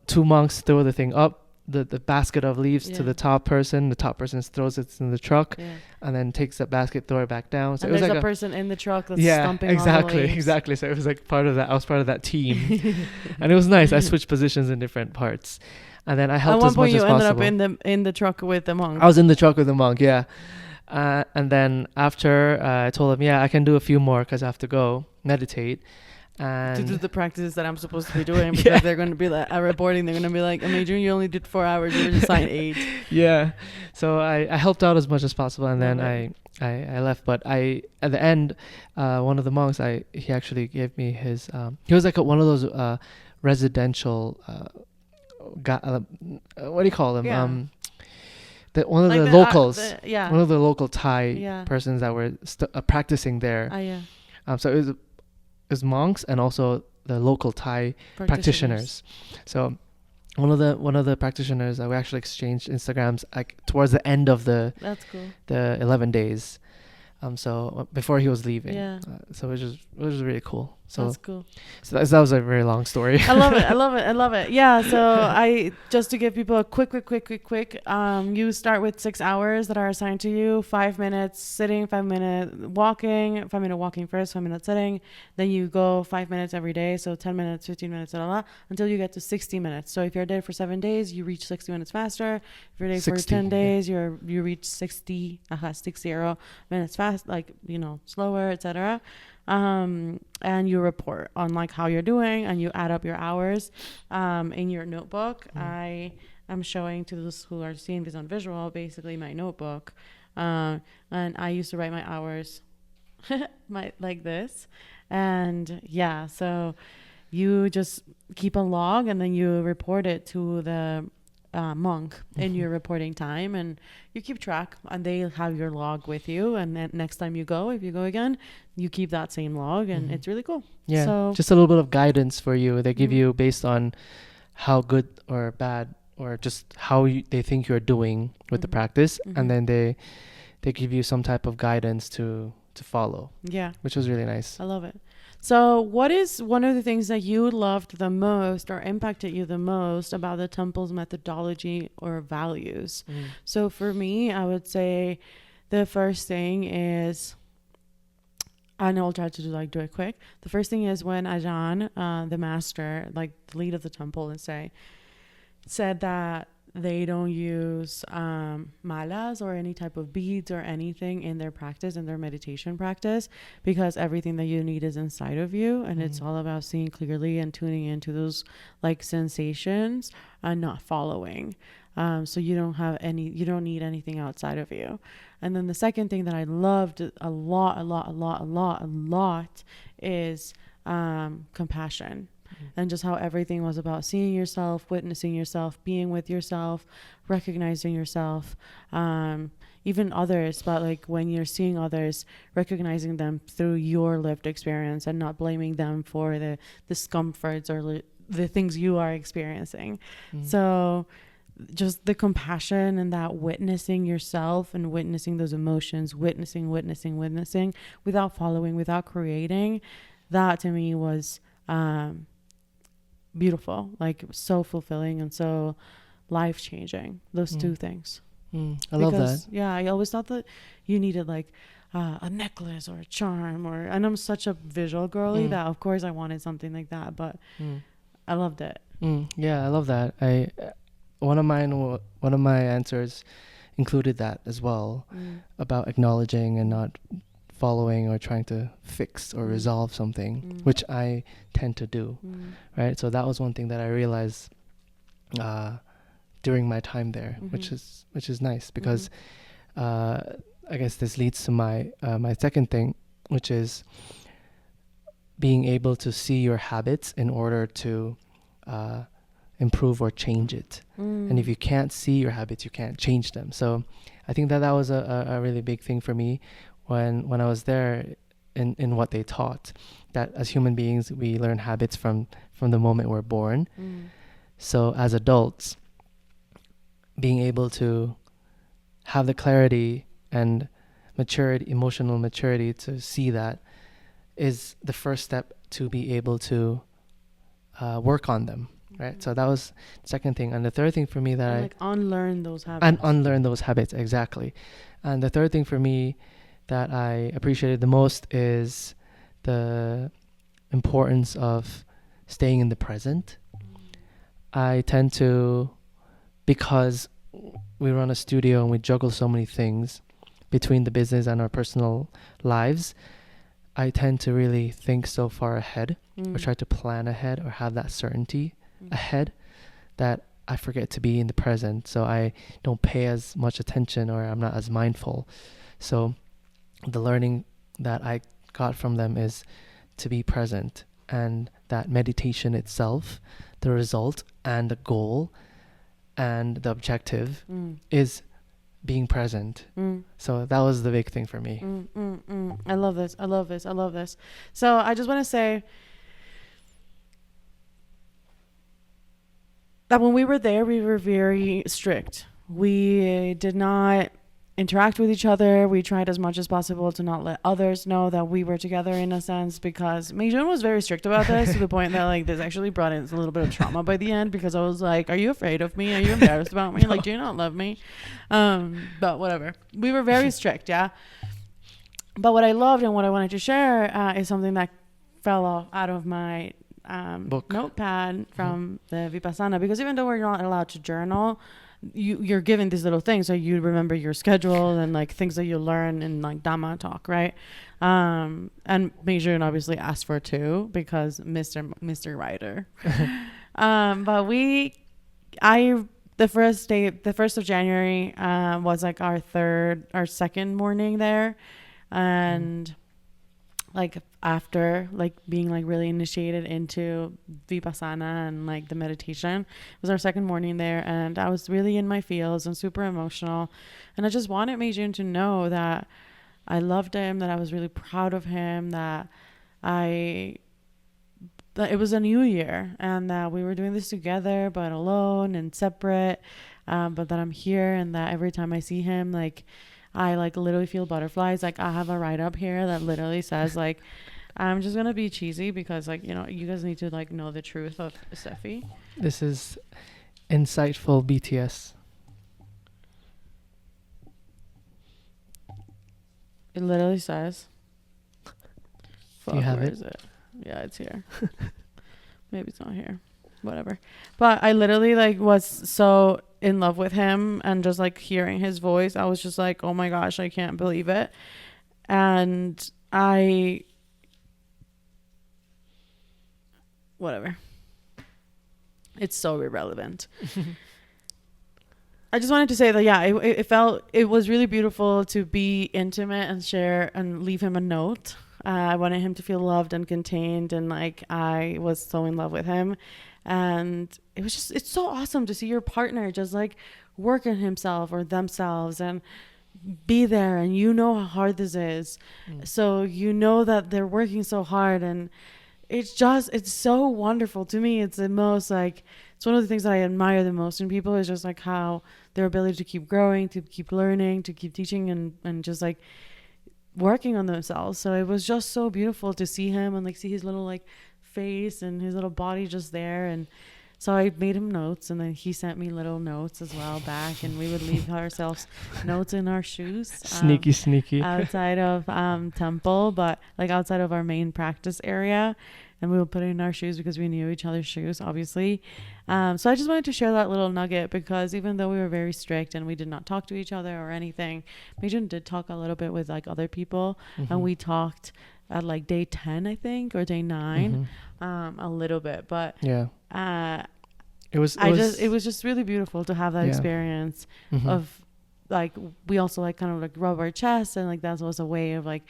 two monks throw the thing up, the basket of leaves to the top person throws it in the truck, and then takes the basket, throw it back down. So and it was there's like a person in the truck that's stomping exactly all the exactly. So it was like part of that. I was part of that team, and it was nice. I switched positions in different parts, and then I helped as much as possible. At one point, you ended up in the truck with the monk. I was in the truck with the monk, yeah. And then after, I told him, I can do a few more because I have to go meditate. And to do the practices that I'm supposed to be doing, because they're going to be like, at reporting, they're going to be like, Amazing, you only did 4 hours, you were just assigned 8. Yeah. So I helped out as much as possible, and then I left. But at the end, one of the monks, he actually gave me his, he was like one of those residential, what do you call them? Yeah. One of the locals, one of the local Thai persons that were practicing there. So it was monks and also the local Thai practitioners. So one of the practitioners, we actually exchanged Instagrams like towards the end of the 11 days. So before he was leaving. So it was really cool. So that's cool. so that was a very long story. I love it. I love it. I love it. Yeah. So I just to give people a quick. You start with 6 hours that are assigned to you. 5 minutes sitting, 5 minute walking, 5 minute walking first, 5 minutes sitting. Then you go 5 minutes every day. So 10 minutes, 15 minutes, until you get to 60 minutes. So if you're there for 7 days, you reach 60 minutes faster. If you're there for 10 days, you reach 60 minutes fast, like, slower, etc. And you report on like how you're doing, and you add up your hours in your notebook. I am showing to those who are seeing this on visual basically my notebook, and I used to write my hours like this. And yeah, so you just keep a log, and then you report it to the monk in your reporting time, and you keep track, and they have your log with you, and then next time you go, if you go again, you keep that same log, and it's really cool. Yeah, so just a little bit of guidance for you. They give you based on how good or bad, or just how they think you're doing with the practice, and then they give you some type of guidance to follow. Yeah, which was really nice. I love it. So what is one of the things that you loved the most or impacted you the most about the temple's methodology or values? So for me, I would say the first thing is, I know I'll try to do it quick. The first thing is when Ajahn, the master, like the lead of the temple, said that they don't use malas or any type of beads or anything in their practice, in their meditation practice, because everything that you need is inside of you, and it's all about seeing clearly and tuning into those like sensations and not following. So you don't need anything outside of you. And then the second thing that I loved a lot is compassion. And just how everything was about seeing yourself, witnessing yourself, being with yourself, recognizing yourself, even others. But like when you're seeing others, recognizing them through your lived experience and not blaming them for the discomforts or the things you are experiencing. So just the compassion and that witnessing yourself and witnessing those emotions, witnessing without following, without creating, that to me was beautiful, like so fulfilling and so life-changing, those two things. I love that. Yeah, I always thought that you needed like a necklace or a charm, and I'm such a visual girly that of course I wanted something like that, but I loved it. Yeah, I love that. One of my answers included that as well, about acknowledging and not following or trying to fix or resolve something, which I tend to do, right? So that was one thing that I realized during my time there, which is nice, because I guess this leads to my my second thing, which is being able to see your habits in order to improve or change it. And if you can't see your habits, you can't change them. So I think that was a really big thing for me when I was there in what they taught, that as human beings, we learn habits from the moment we're born. So as adults, being able to have the clarity and maturity, emotional maturity to see that is the first step to be able to work on them. Right. So that was the second thing. And the third thing for me that unlearn those habits. Exactly. And the third thing for me that I appreciated the most is the importance of staying in the present. I tend to, because we run a studio and we juggle so many things between the business and our personal lives, I tend to really think so far ahead, or try to plan ahead, or have that certainty ahead, that I forget to be in the present. So I don't pay as much attention, or I'm not as mindful. So the learning that I got from them is to be present, and that meditation itself, the result and the goal and the objective is being present. So that was the big thing for me. I love this. So I just want to say that when we were there, we were very strict. We did not interact with each other. We tried as much as possible to not let others know that we were together, in a sense, because Meijun was very strict about this to the point that like this actually brought in a little bit of trauma by the end, because I was like, are you afraid of me? Are you embarrassed about me? Like, do you not love me? But whatever. We were very strict, yeah. But what I loved and what I wanted to share is something that fell off out of my notepad from the Vipassana, because even though we're not allowed to journal, you're given these little things, so you remember your schedule and like things that you learn in like Dhamma talk, right? And Meijun obviously asked for 2 because Mr. Writer. But the 1st of January was like our second morning there, and like after like being like really initiated into Vipassana and like the meditation, it was our second morning there, and I was really in my feels and super emotional, and I just wanted Meijun to know that I loved him, that I was really proud of him, that it was a new year and that we were doing this together but alone and separate, but that I'm here, and that every time I see him, like I like literally feel butterflies. Like I have a write up here that literally says like, I'm just gonna be cheesy because like, you know, you guys need to like know the truth of Steffi. This is insightful BTS. It literally says, Do you have where it? is it? Yeah, it's here. Maybe it's not here. Whatever. But I literally like was so in love with him, and just like hearing his voice, I was just like, oh my gosh, I can't believe it. And whatever. It's so irrelevant. I just wanted to say that, yeah, it was really beautiful to be intimate and share and leave him a note. I wanted him to feel loved and contained, and like I was so in love with him. And it's so awesome to see your partner just like work on himself or themselves and be there, and you know how hard this is. So you know that they're working so hard, and it's so wonderful to me. It's the most like, it's one of the things that I admire the most in people, is just like how their ability to keep growing, to keep learning, to keep teaching, and just like working on themselves. So it was just so beautiful to see him and like see his little like face and his little body just there. And so I made him notes, and then he sent me little notes as well back, and we would leave ourselves notes in our shoes, sneaky outside of temple, but like outside of our main practice area, and we would put it in our shoes because we knew each other's shoes, obviously. So I just wanted to share that little nugget, because even though we were very strict and we did not talk to each other or anything, Meijun did talk a little bit with like other people, and we talked at like day 10, I think, or day 9, a little bit, but yeah, it was just really beautiful to have that experience of like, we also like kind of like rub our chests, and like that was a way of like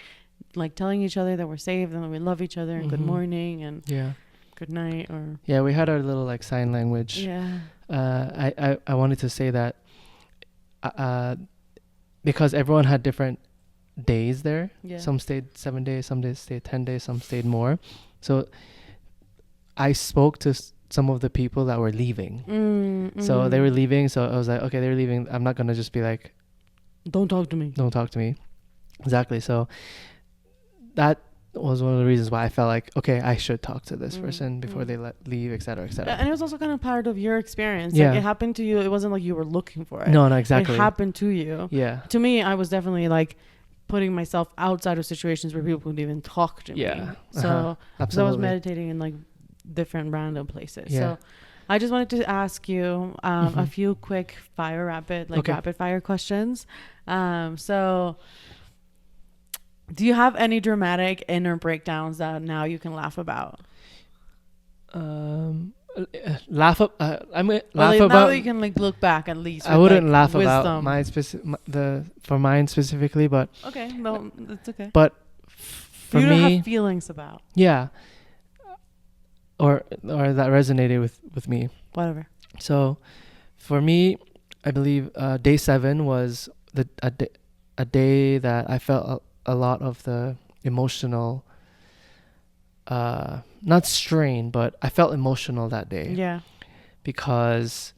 telling each other that we're safe and that we love each other, and good morning and good night, or we had our little like sign language. I wanted to say that because everyone had different days there. Some stayed 7 days, some days stayed 10 days, some stayed more. So I spoke to some of the people that were leaving. So they were leaving, so I was like, okay, they're leaving, I'm not gonna just be like, don't talk to me. Exactly. So that was one of the reasons why I felt like, okay, I should talk to this person before they leave, etc., etc. And it was also kind of part of your experience. Like, it happened to you. It wasn't like you were looking for it. No, exactly. It happened to you. Yeah. To me, I was definitely like putting myself outside of situations where people would even talk to me. So I was meditating in like different random places. So I just wanted to ask you a few quick rapid fire questions. So do you have any dramatic inner breakdowns that now you can laugh about? Laugh about. Now that you can like look back at least. I wouldn't like laugh wisdom. about mine for mine specifically, but okay, no, it's okay. But for you me, don't have feelings about. Yeah. Or that resonated with me. Whatever. So, for me, I believe day 7 was a day that I felt a lot of the emotional, not strain, but I felt emotional that day. Yeah. Because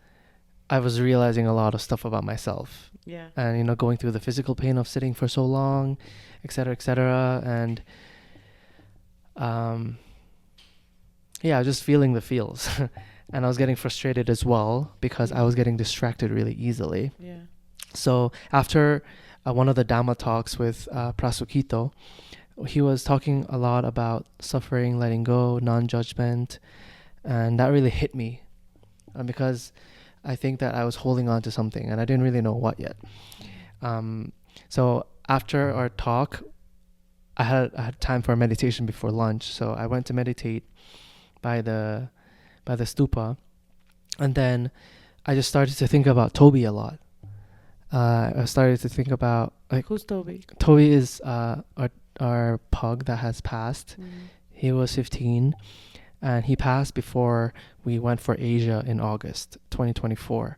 I was realizing a lot of stuff about myself. Yeah. And, you know, going through the physical pain of sitting for so long, et cetera, and yeah, just feeling the feels. And I was getting frustrated as well because I was getting distracted really easily. Yeah. So after one of the Dhamma talks with Prasukito, he was talking a lot about suffering, letting go, non-judgment, and that really hit me because I think that I was holding on to something and I didn't really know what yet. So after our talk, I had time for meditation before lunch, so I went to meditate by the stupa, and then I just started to think about Toby a lot. I started to think about, like, Who's Toby? Toby is our pug that has passed. He was 15, and he passed before we went for Asia in August 2024.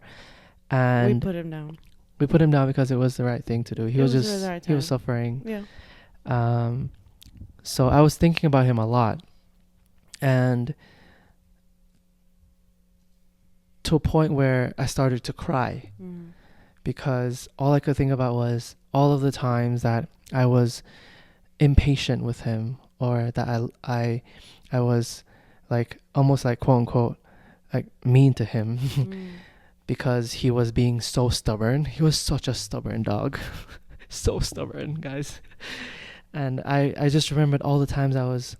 And We put him down. we put him down because it was the right thing to do. He It was was just the right he was time. suffering. Yeah. So I was thinking about him a lot, and to a point where I started to cry because all I could think about was all of the times that I was impatient with him, or that I was like almost like quote unquote like mean to him because he was being so stubborn. He was such a stubborn dog. So stubborn, guys. And I just remembered all the times I was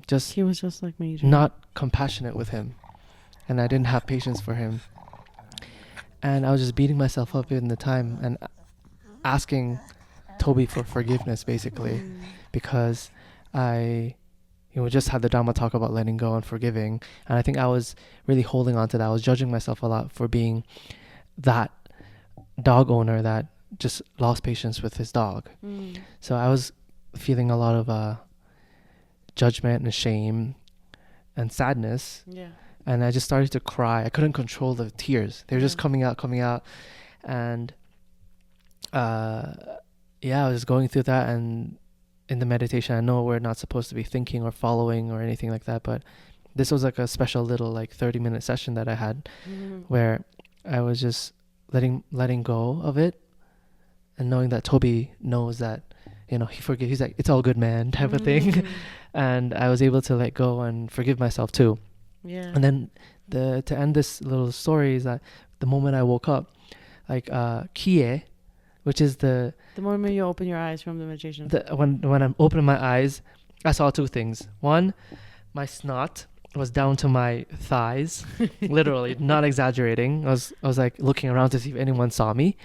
just He was just like me. not compassionate with him, and I didn't have patience for him, and I was just beating myself up in the time and asking Toby for forgiveness, basically, because I just had the Dhamma talk about letting go and forgiving, and I think I was really holding on to that. I was judging myself a lot for being that dog owner that just lost patience with his dog. So I was feeling a lot of judgment and shame and sadness. Yeah. And I just started to cry. I couldn't control the tears. They were just Yeah. coming out. And yeah, I was going through that. And in the meditation, I know we're not supposed to be thinking or following or anything like that, but this was like a special little like 30-minute session that I had where I was just letting go of it, and knowing that Toby knows that, he forgives. He's like, it's all good, man, type of thing. And I was able to let go and forgive myself too. Yeah. And then to end this little story is that the moment I woke up, like kie, which is the moment you open your eyes from the meditation. when I'm opening my eyes, I saw two things. One, my snot was down to my thighs, literally, not exaggerating. I was like looking around to see if anyone saw me.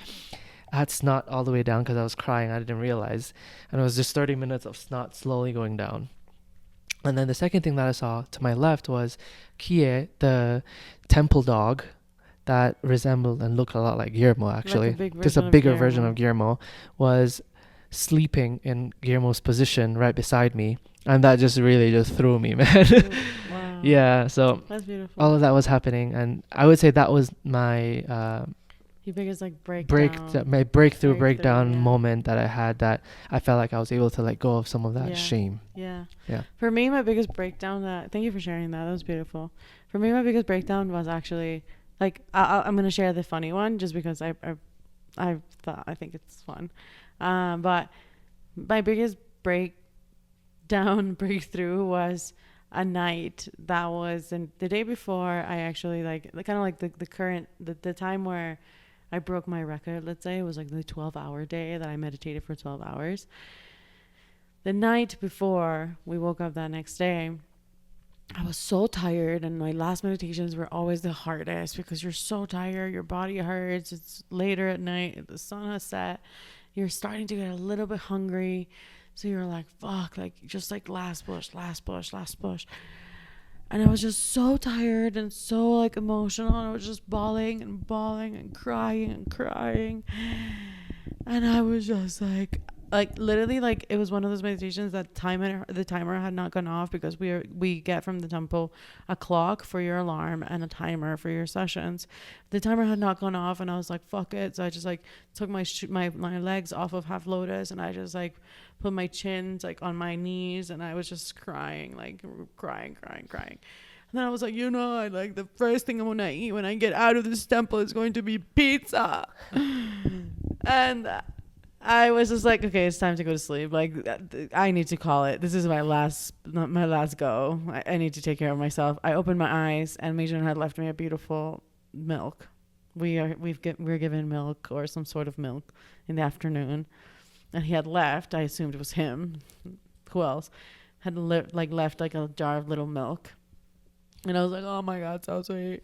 I had snot all the way down because I was crying. I didn't realize, and it was just 30 minutes of snot slowly going down. And then the second thing that I saw to my left was Kie, the temple dog that resembled and looked a lot like Guillermo, actually. Just a bigger version of Guillermo, was sleeping in Guillermo's position right beside me. And that just really just threw me, man. Wow. Yeah, so that's beautiful. all of that was happening. And I would say that was my your biggest like breakdown. my breakdown yeah. moment that I had, that I felt like I was able to let go of some of that shame. Yeah. Yeah. For me, my biggest breakdown, thank you for sharing that. That was beautiful. For me, my biggest breakdown was actually like, I'm going to share the funny one just because I think it's fun. But my biggest breakthrough was a night that was the day before I actually like kind of like the time where I broke my record. Let's say it was like the 12-hour day that I meditated for 12 hours. The night before we woke up that next day, I was so tired, and my last meditations were always the hardest because you're so tired, your body hurts, it's later at night, the sun has set, you're starting to get a little bit hungry, so you're like, fuck, like just like last push. And I was just so tired and so like emotional, and I was just bawling and crying, and I was just like literally, like it was one of those meditations that the timer had not gone off, because we get from the temple a clock for your alarm and a timer for your sessions. The timer had not gone off, and I was like, fuck it. So I just like took my legs off of half lotus, and I just like put my chins like on my knees, and I was just crying. And then I was like, I like the first thing I'm going to eat when I get out of this temple is going to be pizza. And I was just like, okay, it's time to go to sleep. Like, I need to call it. This is my last go. I need to take care of myself. I opened my eyes, and Meijun had left me a beautiful milk. We're given milk or some sort of milk in the afternoon, and he had left. I assumed it was him. Who else had left like a jar of little milk? And I was like, oh my God, so sweet.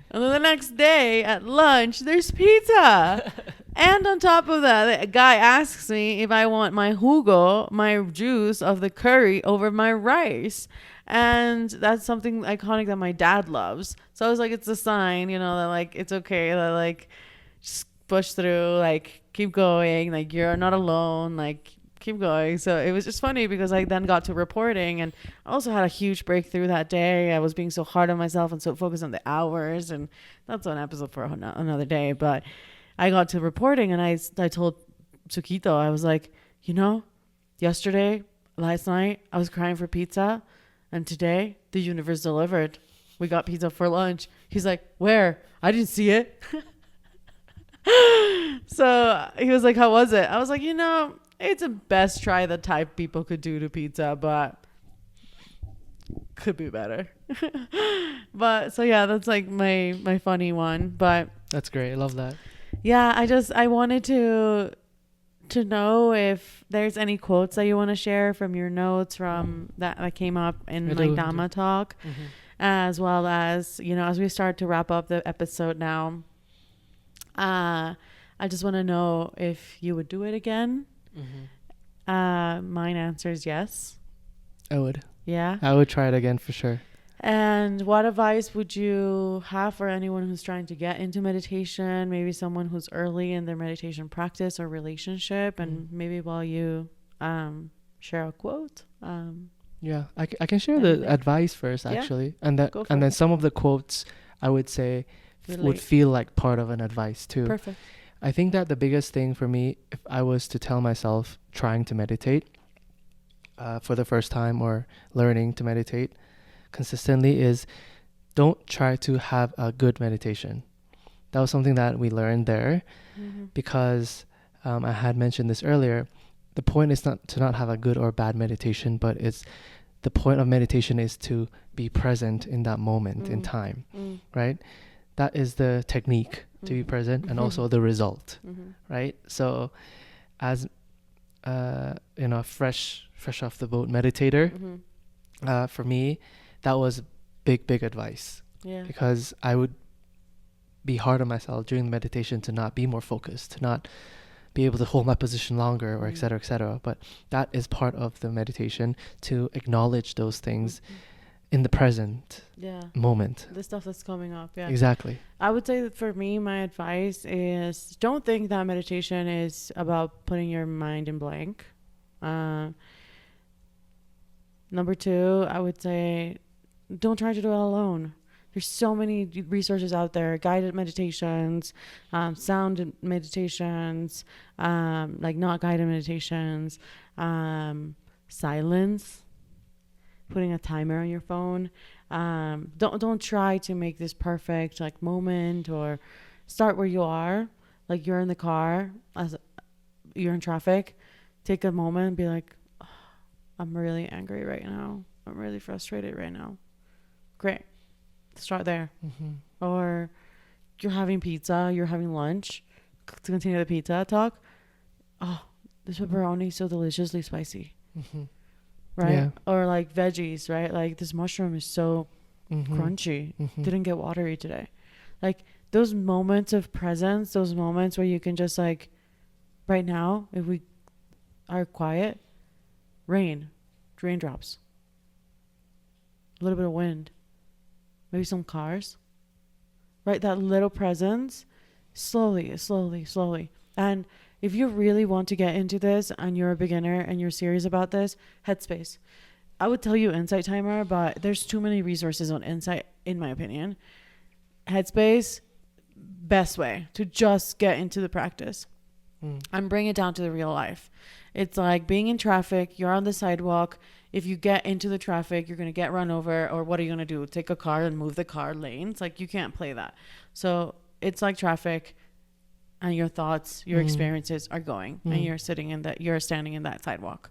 And then the next day at lunch, there's pizza. And on top of that, the guy asks me if I want my jugo, my juice of the curry, over my rice. And that's something iconic that my dad loves. So I was like, it's a sign, that like, it's okay. That like, just push through, like, keep going. Like, you're not alone. Like, keep going. So it was just funny because I then got to reporting, and I also had a huge breakthrough that day. I was being so hard on myself and so focused on the hours, and that's an episode for another day. But I got to reporting, and I told Tsukito, I was like, last night I was crying for pizza, and today the universe delivered. We got pizza for lunch. He's like, where? I didn't see it. So he was like, how was it? I was like, it's a best try the type people could do to pizza, but could be better. But so yeah, that's like my funny one. But That's great. I love that. Yeah, I wanted to know if there's any quotes that you want to share from your notes from that came up in Dhamma talk, as well as as we start to wrap up the episode now. I just want to know if you would do it again. Mine answer is yes. I would. Yeah. I would try it again for sure. And what advice would you have for anyone who's trying to get into meditation? Maybe someone who's early in their meditation practice or relationship, and maybe while you share a quote. Yeah, I can share the advice first, actually, and then some of the quotes I would say would feel like part of an advice too. Perfect. I think that the biggest thing for me, if I was to tell myself trying to meditate for the first time or learning to meditate consistently, is don't try to have a good meditation. That was something that we learned there, because I had mentioned this earlier. The point is not to not have a good or bad meditation, but the point of meditation is to be present in that moment in time, right? That is the technique, to be present, and also the result, right? So as fresh off the boat meditator, for me, that was big advice. Yeah. Because I would be hard on myself during the meditation to not be more focused, to not be able to hold my position longer, or et cetera. But that is part of the meditation, to acknowledge those things in the present moment. The stuff that's coming up. Yeah. Exactly. I would say that for me, my advice is don't think that meditation is about putting your mind in blank. Number two, I would say don't try to do it alone. There's so many resources out there, guided meditations, sound meditations, like not guided meditations, silence, putting a timer on your phone. Don't try to make this perfect like moment, or start where you are. Like you're in the car, as you're in traffic, take a moment and be like, oh, I'm really angry right now. I'm really frustrated right now. Great. Start there. Or you're having pizza, you're having lunch, to continue the pizza talk. Oh, this pepperoni is so deliciously spicy. Right? Yeah. Or like veggies, right? Like this mushroom is so crunchy. Didn't get watery today. Like those moments of presence, those moments where you can just like, right now, if we are quiet, raindrops, a little bit of wind, maybe some cars, right? That little presence, slowly. And if you really want to get into this and you're a beginner and you're serious about this, Headspace. I would tell you Insight Timer, but there's too many resources on Insight, in my opinion. Headspace, best way to just get into the practice and bring it down to the real life. It's like being in traffic, you're on the sidewalk. if you get into the traffic, you're going to get run over, or what are you going to do? Take a car and move the car lanes? Like, you can't play that. So it's like traffic, and your thoughts, your experiences are going, and you're standing in that sidewalk.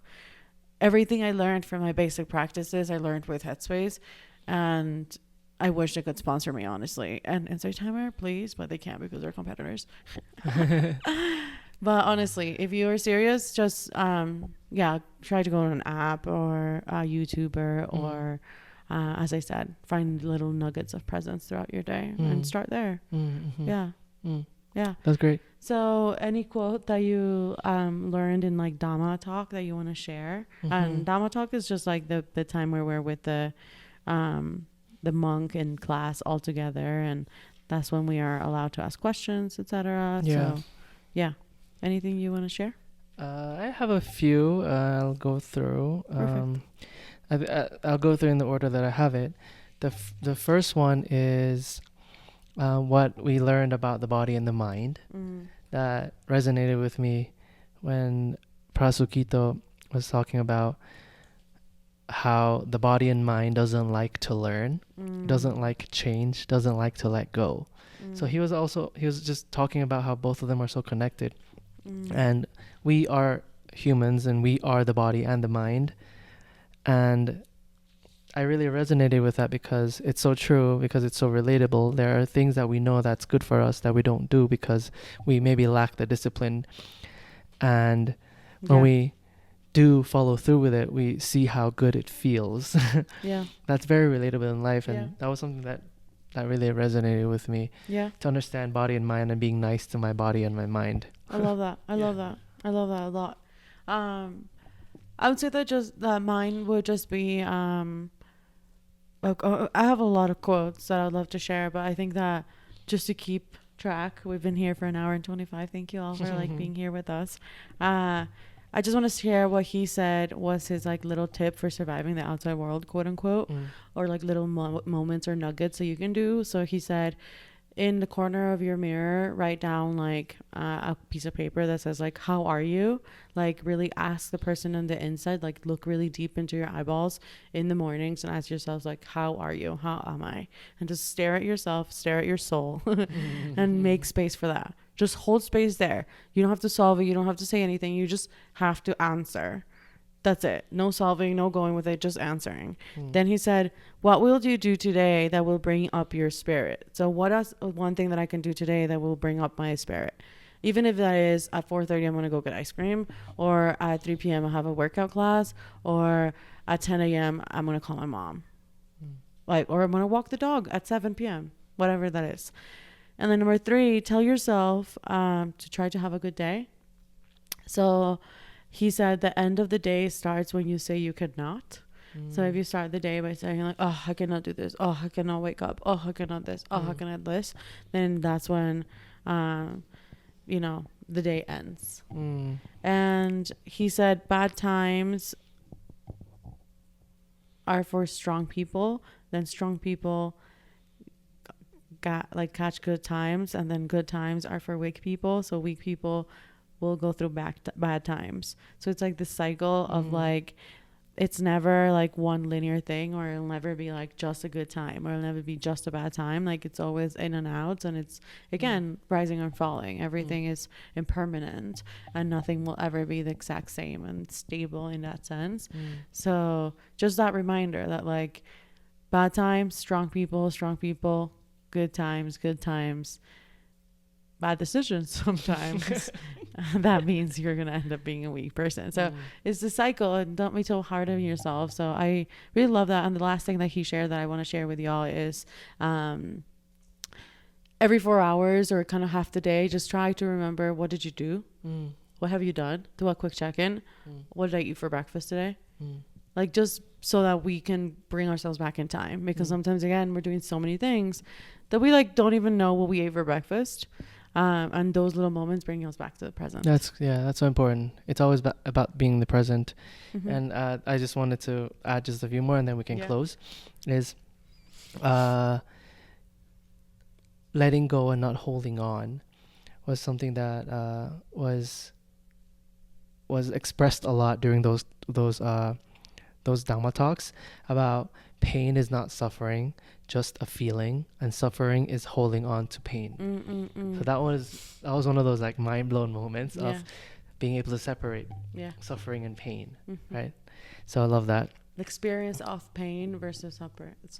Everything I learned from my basic practices, I learned with Headspace, and I wish they could sponsor me, honestly. And Insight Timer, please, but they can't because they're competitors. But honestly, if you are serious, just try to go on an app or a YouTuber, or as I said, find little nuggets of presence throughout your day and start there. Yeah. That's great. So any quote that you learned in like Dhamma talk that you want to share? And Dhamma talk is just like the time where we're with the monk in class all together, and that's when we are allowed to ask questions, etc. So yeah, anything you want to share? I have a few. I'll go through. I'll go through in the order that I have it. The first one is what we learned about the body and the mind. That resonated with me when Prasukito was talking about how the body and mind doesn't like to learn, doesn't like change, doesn't like to let go. So he was just talking about how both of them are so connected. And we are humans, and we are the body and the mind. And I really resonated with that because it's so true, because it's so relatable. There are things that we know that's good for us that we don't do because we maybe lack the discipline. And when we do follow through with it, we see how good it feels. That's very relatable in life. And that was something that really resonated with me. To understand body and mind and being nice to my body and my mind. I love that. I love that a lot. I would say that mine would just be I have a lot of quotes that I'd love to share, but I think that just to keep track, we've been here for 1 hour and 25. Thank you all for like being here with us. I just want to share what he said was his like little tip for surviving the outside world, quote unquote, or like little moments or nuggets that you can do. So he said, in the corner of your mirror, write down like a piece of paper that says like, how are you? Like, really ask the person on the inside, like look really deep into your eyeballs in the mornings and ask yourselves like, how are you? How am I? And just stare at yourself, stare at your soul and make space for that. Just hold space there. You don't have to solve it. You don't have to say anything. You just have to answer. That's it. No solving, no going with it, just answering. Then he said, what will you do today that will bring up your spirit? So what is one thing that I can do today that will bring up my spirit? Even if that is at 4:30, I'm going to go get ice cream, or at 3 p.m. I have a workout class, or at 10 a.m. I'm going to call my mom. Or I'm going to walk the dog at 7 p.m., whatever that is. And then number 3, tell yourself to try to have a good day. So he said the end of the day starts when you say you cannot. So if you start the day by saying like, oh, I cannot do this. Oh, I cannot wake up. Oh, I cannot this. Oh, I cannot this. Then that's when, the day ends. And he said bad times are for strong people. Then strong people catch good times, and then good times are for weak people. So weak people will go through bad times. So it's like the cycle of like, it's never like one linear thing, or it'll never be like just a good time, or it'll never be just a bad time. Like, it's always in and out, and it's again rising and falling. Everything is impermanent, and nothing will ever be the exact same and stable in that sense. So just that reminder that like, bad times, strong people, good times, bad decisions sometimes. That means you're gonna end up being a weak person. So it's the cycle, and don't be so hard on yourself. So I really love that. And the last thing that he shared that I want to share with y'all is every 4 hours or kind of half the day, just try to remember, what did you do? What have you done? Do a quick check-in. What did I eat for breakfast today? Like, just so that we can bring ourselves back in time, because sometimes again we're doing so many things that we like don't even know what we ate for breakfast. And those little moments bring us back to the present. That's so important. It's always about being the present. And I just wanted to add just a few more, and then we can close. Is letting go and not holding on was something that was expressed a lot during those those Dhamma talks about pain is not suffering, just a feeling, and suffering is holding on to pain. So that was one of those like mind blown moments of being able to separate suffering and pain, right? So I love that. The experience of pain versus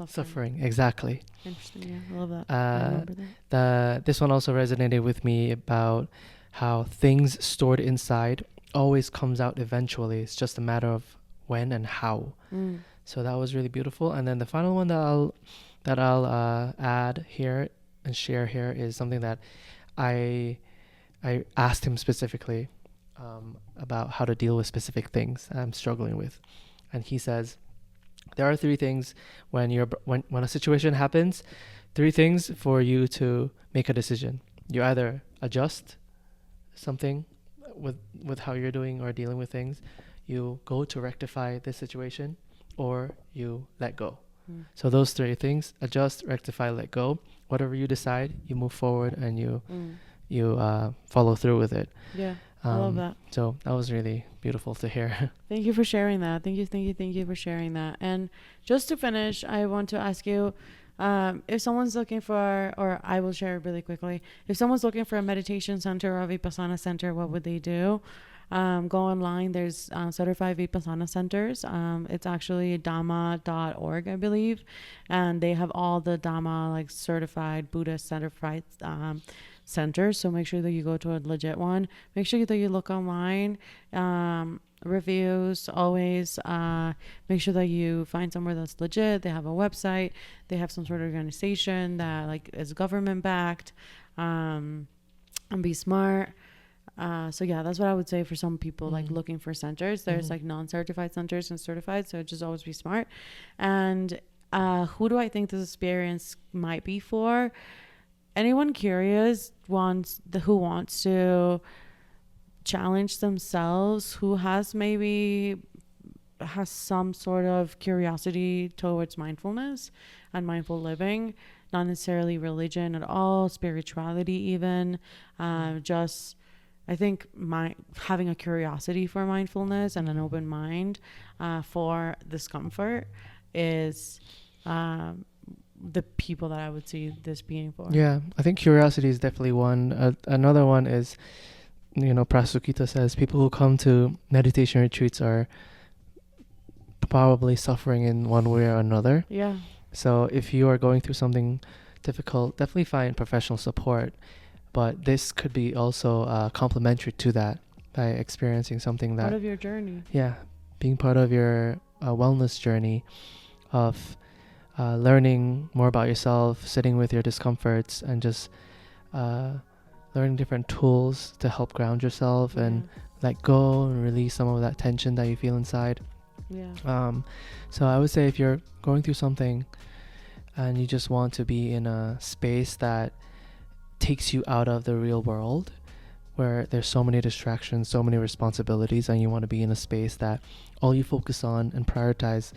suffering. Exactly. Interesting. Yeah, I love that. I remember that. This one also resonated with me about how things stored inside always comes out eventually. It's just a matter of when and how. So that was really beautiful. And then the final one that I'll add here and share here is something that I asked him specifically about how to deal with specific things I'm struggling with. And he says, there are 3 things when a situation happens, 3 things for you to make a decision. You either adjust something with how you're doing or dealing with things, you go to rectify this situation, or you let go. So those 3 things: adjust, rectify, let go. Whatever you decide, you move forward and you follow through with it. Yeah. I love that. So that was really beautiful to hear. Thank you for sharing that. Thank you for sharing that. And just to finish, I want to ask you, if someone's looking for, or I will share really quickly, if someone's looking for a meditation center or a Vipassana center, what would they do? Go online. There's certified Vipassana centers. It's actually dhamma.org, I believe. And they have all the Dhamma, like certified Buddhist certified centers. So make sure that you go to a legit one. Make sure that you look online. Reviews always. Make sure that you find somewhere that's legit. They have a website. They have some sort of organization that like is government backed. And be smart. So yeah, that's what I would say for some people like looking for centers. There's like non-certified centers and certified, so just always be smart. And who do I think this experience might be for? Anyone curious who wants to challenge themselves, who has some sort of curiosity towards mindfulness and mindful living, not necessarily religion at all, spirituality even, just I think having a curiosity for mindfulness and an open mind for discomfort is the people that I would see this being for. Yeah, I think curiosity is definitely one. Another one is, Prasukita says people who come to meditation retreats are probably suffering in one way or another. Yeah. So if you are going through something difficult, definitely find professional support. But this could be also complementary to that by experiencing something that... part of your journey. Yeah, being part of your wellness journey of learning more about yourself, sitting with your discomforts, and just learning different tools to help ground yourself and let go and release some of that tension that you feel inside. Yeah. So I would say if you're going through something and you just want to be in a space that takes you out of the real world, where there's so many distractions, so many responsibilities, and you want to be in a space that all you focus on and prioritize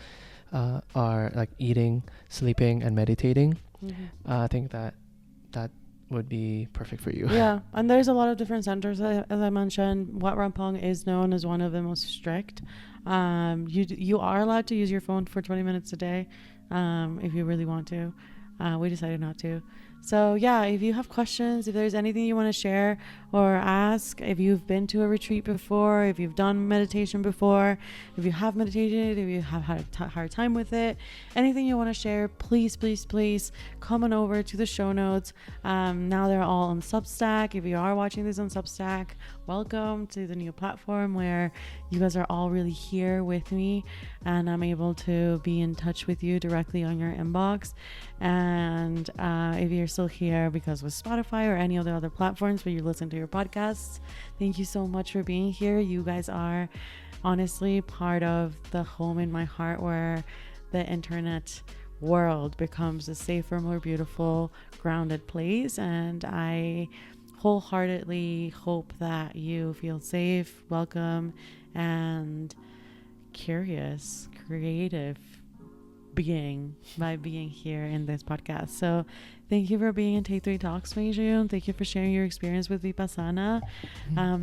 are like eating, sleeping, and meditating, I think that would be perfect for you. Yeah, and there's a lot of different centers. As I mentioned, Wat Ram Poeng is known as one of the most strict. You are allowed to use your phone for 20 minutes a day if you really want to. We decided not to. So yeah, if you have questions, if there's anything you want to share or ask, if you've been to a retreat before, if you've done meditation before, if you have meditated, if you have had a hard time with it, anything you want to share, please come on over to the show notes. Now they're all on Substack. If you are watching this on Substack, welcome to the new platform where you guys are all really here with me, and I'm able to be in touch with you directly on your inbox. And if you're still here because with Spotify or any of the other platforms where you listen to your podcasts, thank you so much for being here. You guys are honestly part of the home in my heart where the internet world becomes a safer, more beautiful, grounded place. And I wholeheartedly hope that you feel safe, welcome, and curious, creative being here in this podcast. So thank you for being in TakeThree Talks, Meijun. Thank you for sharing your experience with Vipassana.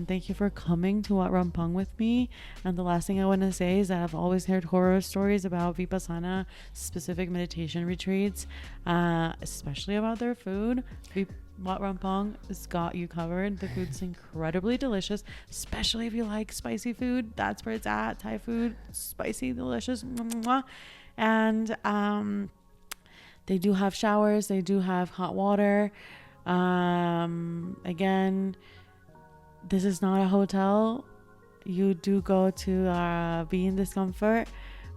Thank you for coming to Wat Ram Poeng with me. And the last thing I want to say is that I've always heard horror stories about Vipassana specific meditation retreats, especially about their food. Wat Ram Poeng has got you covered. The food's incredibly delicious, especially if you like spicy food. That's where it's at. Thai food, spicy, delicious. And they do have showers. They do have hot water. Again, this is not a hotel. You do go to be in discomfort,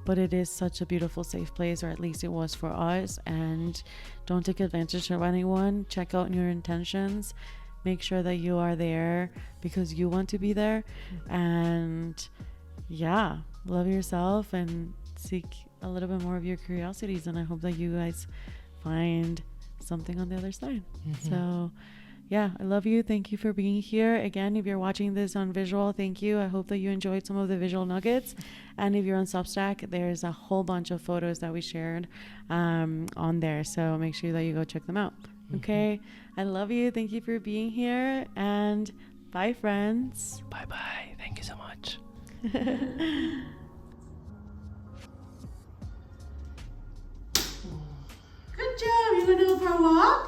but it is such a beautiful, safe place, or at least it was for us. And don't take advantage of anyone. Check out your intentions. Make sure that you are there because you want to be there. And yeah, love yourself and seek a little bit more of your curiosities. And I hope that you guys find something on the other side. So yeah, I love you. Thank you for being here. Again, if you're watching this on visual, thank you. I hope that you enjoyed some of the visual nuggets. And if you're on Substack, there's a whole bunch of photos that we shared on there. So make sure that you go check them out. Okay. I love you. Thank you for being here. And bye, friends. Bye-bye. Thank you so much. Good job. You want to go for a walk?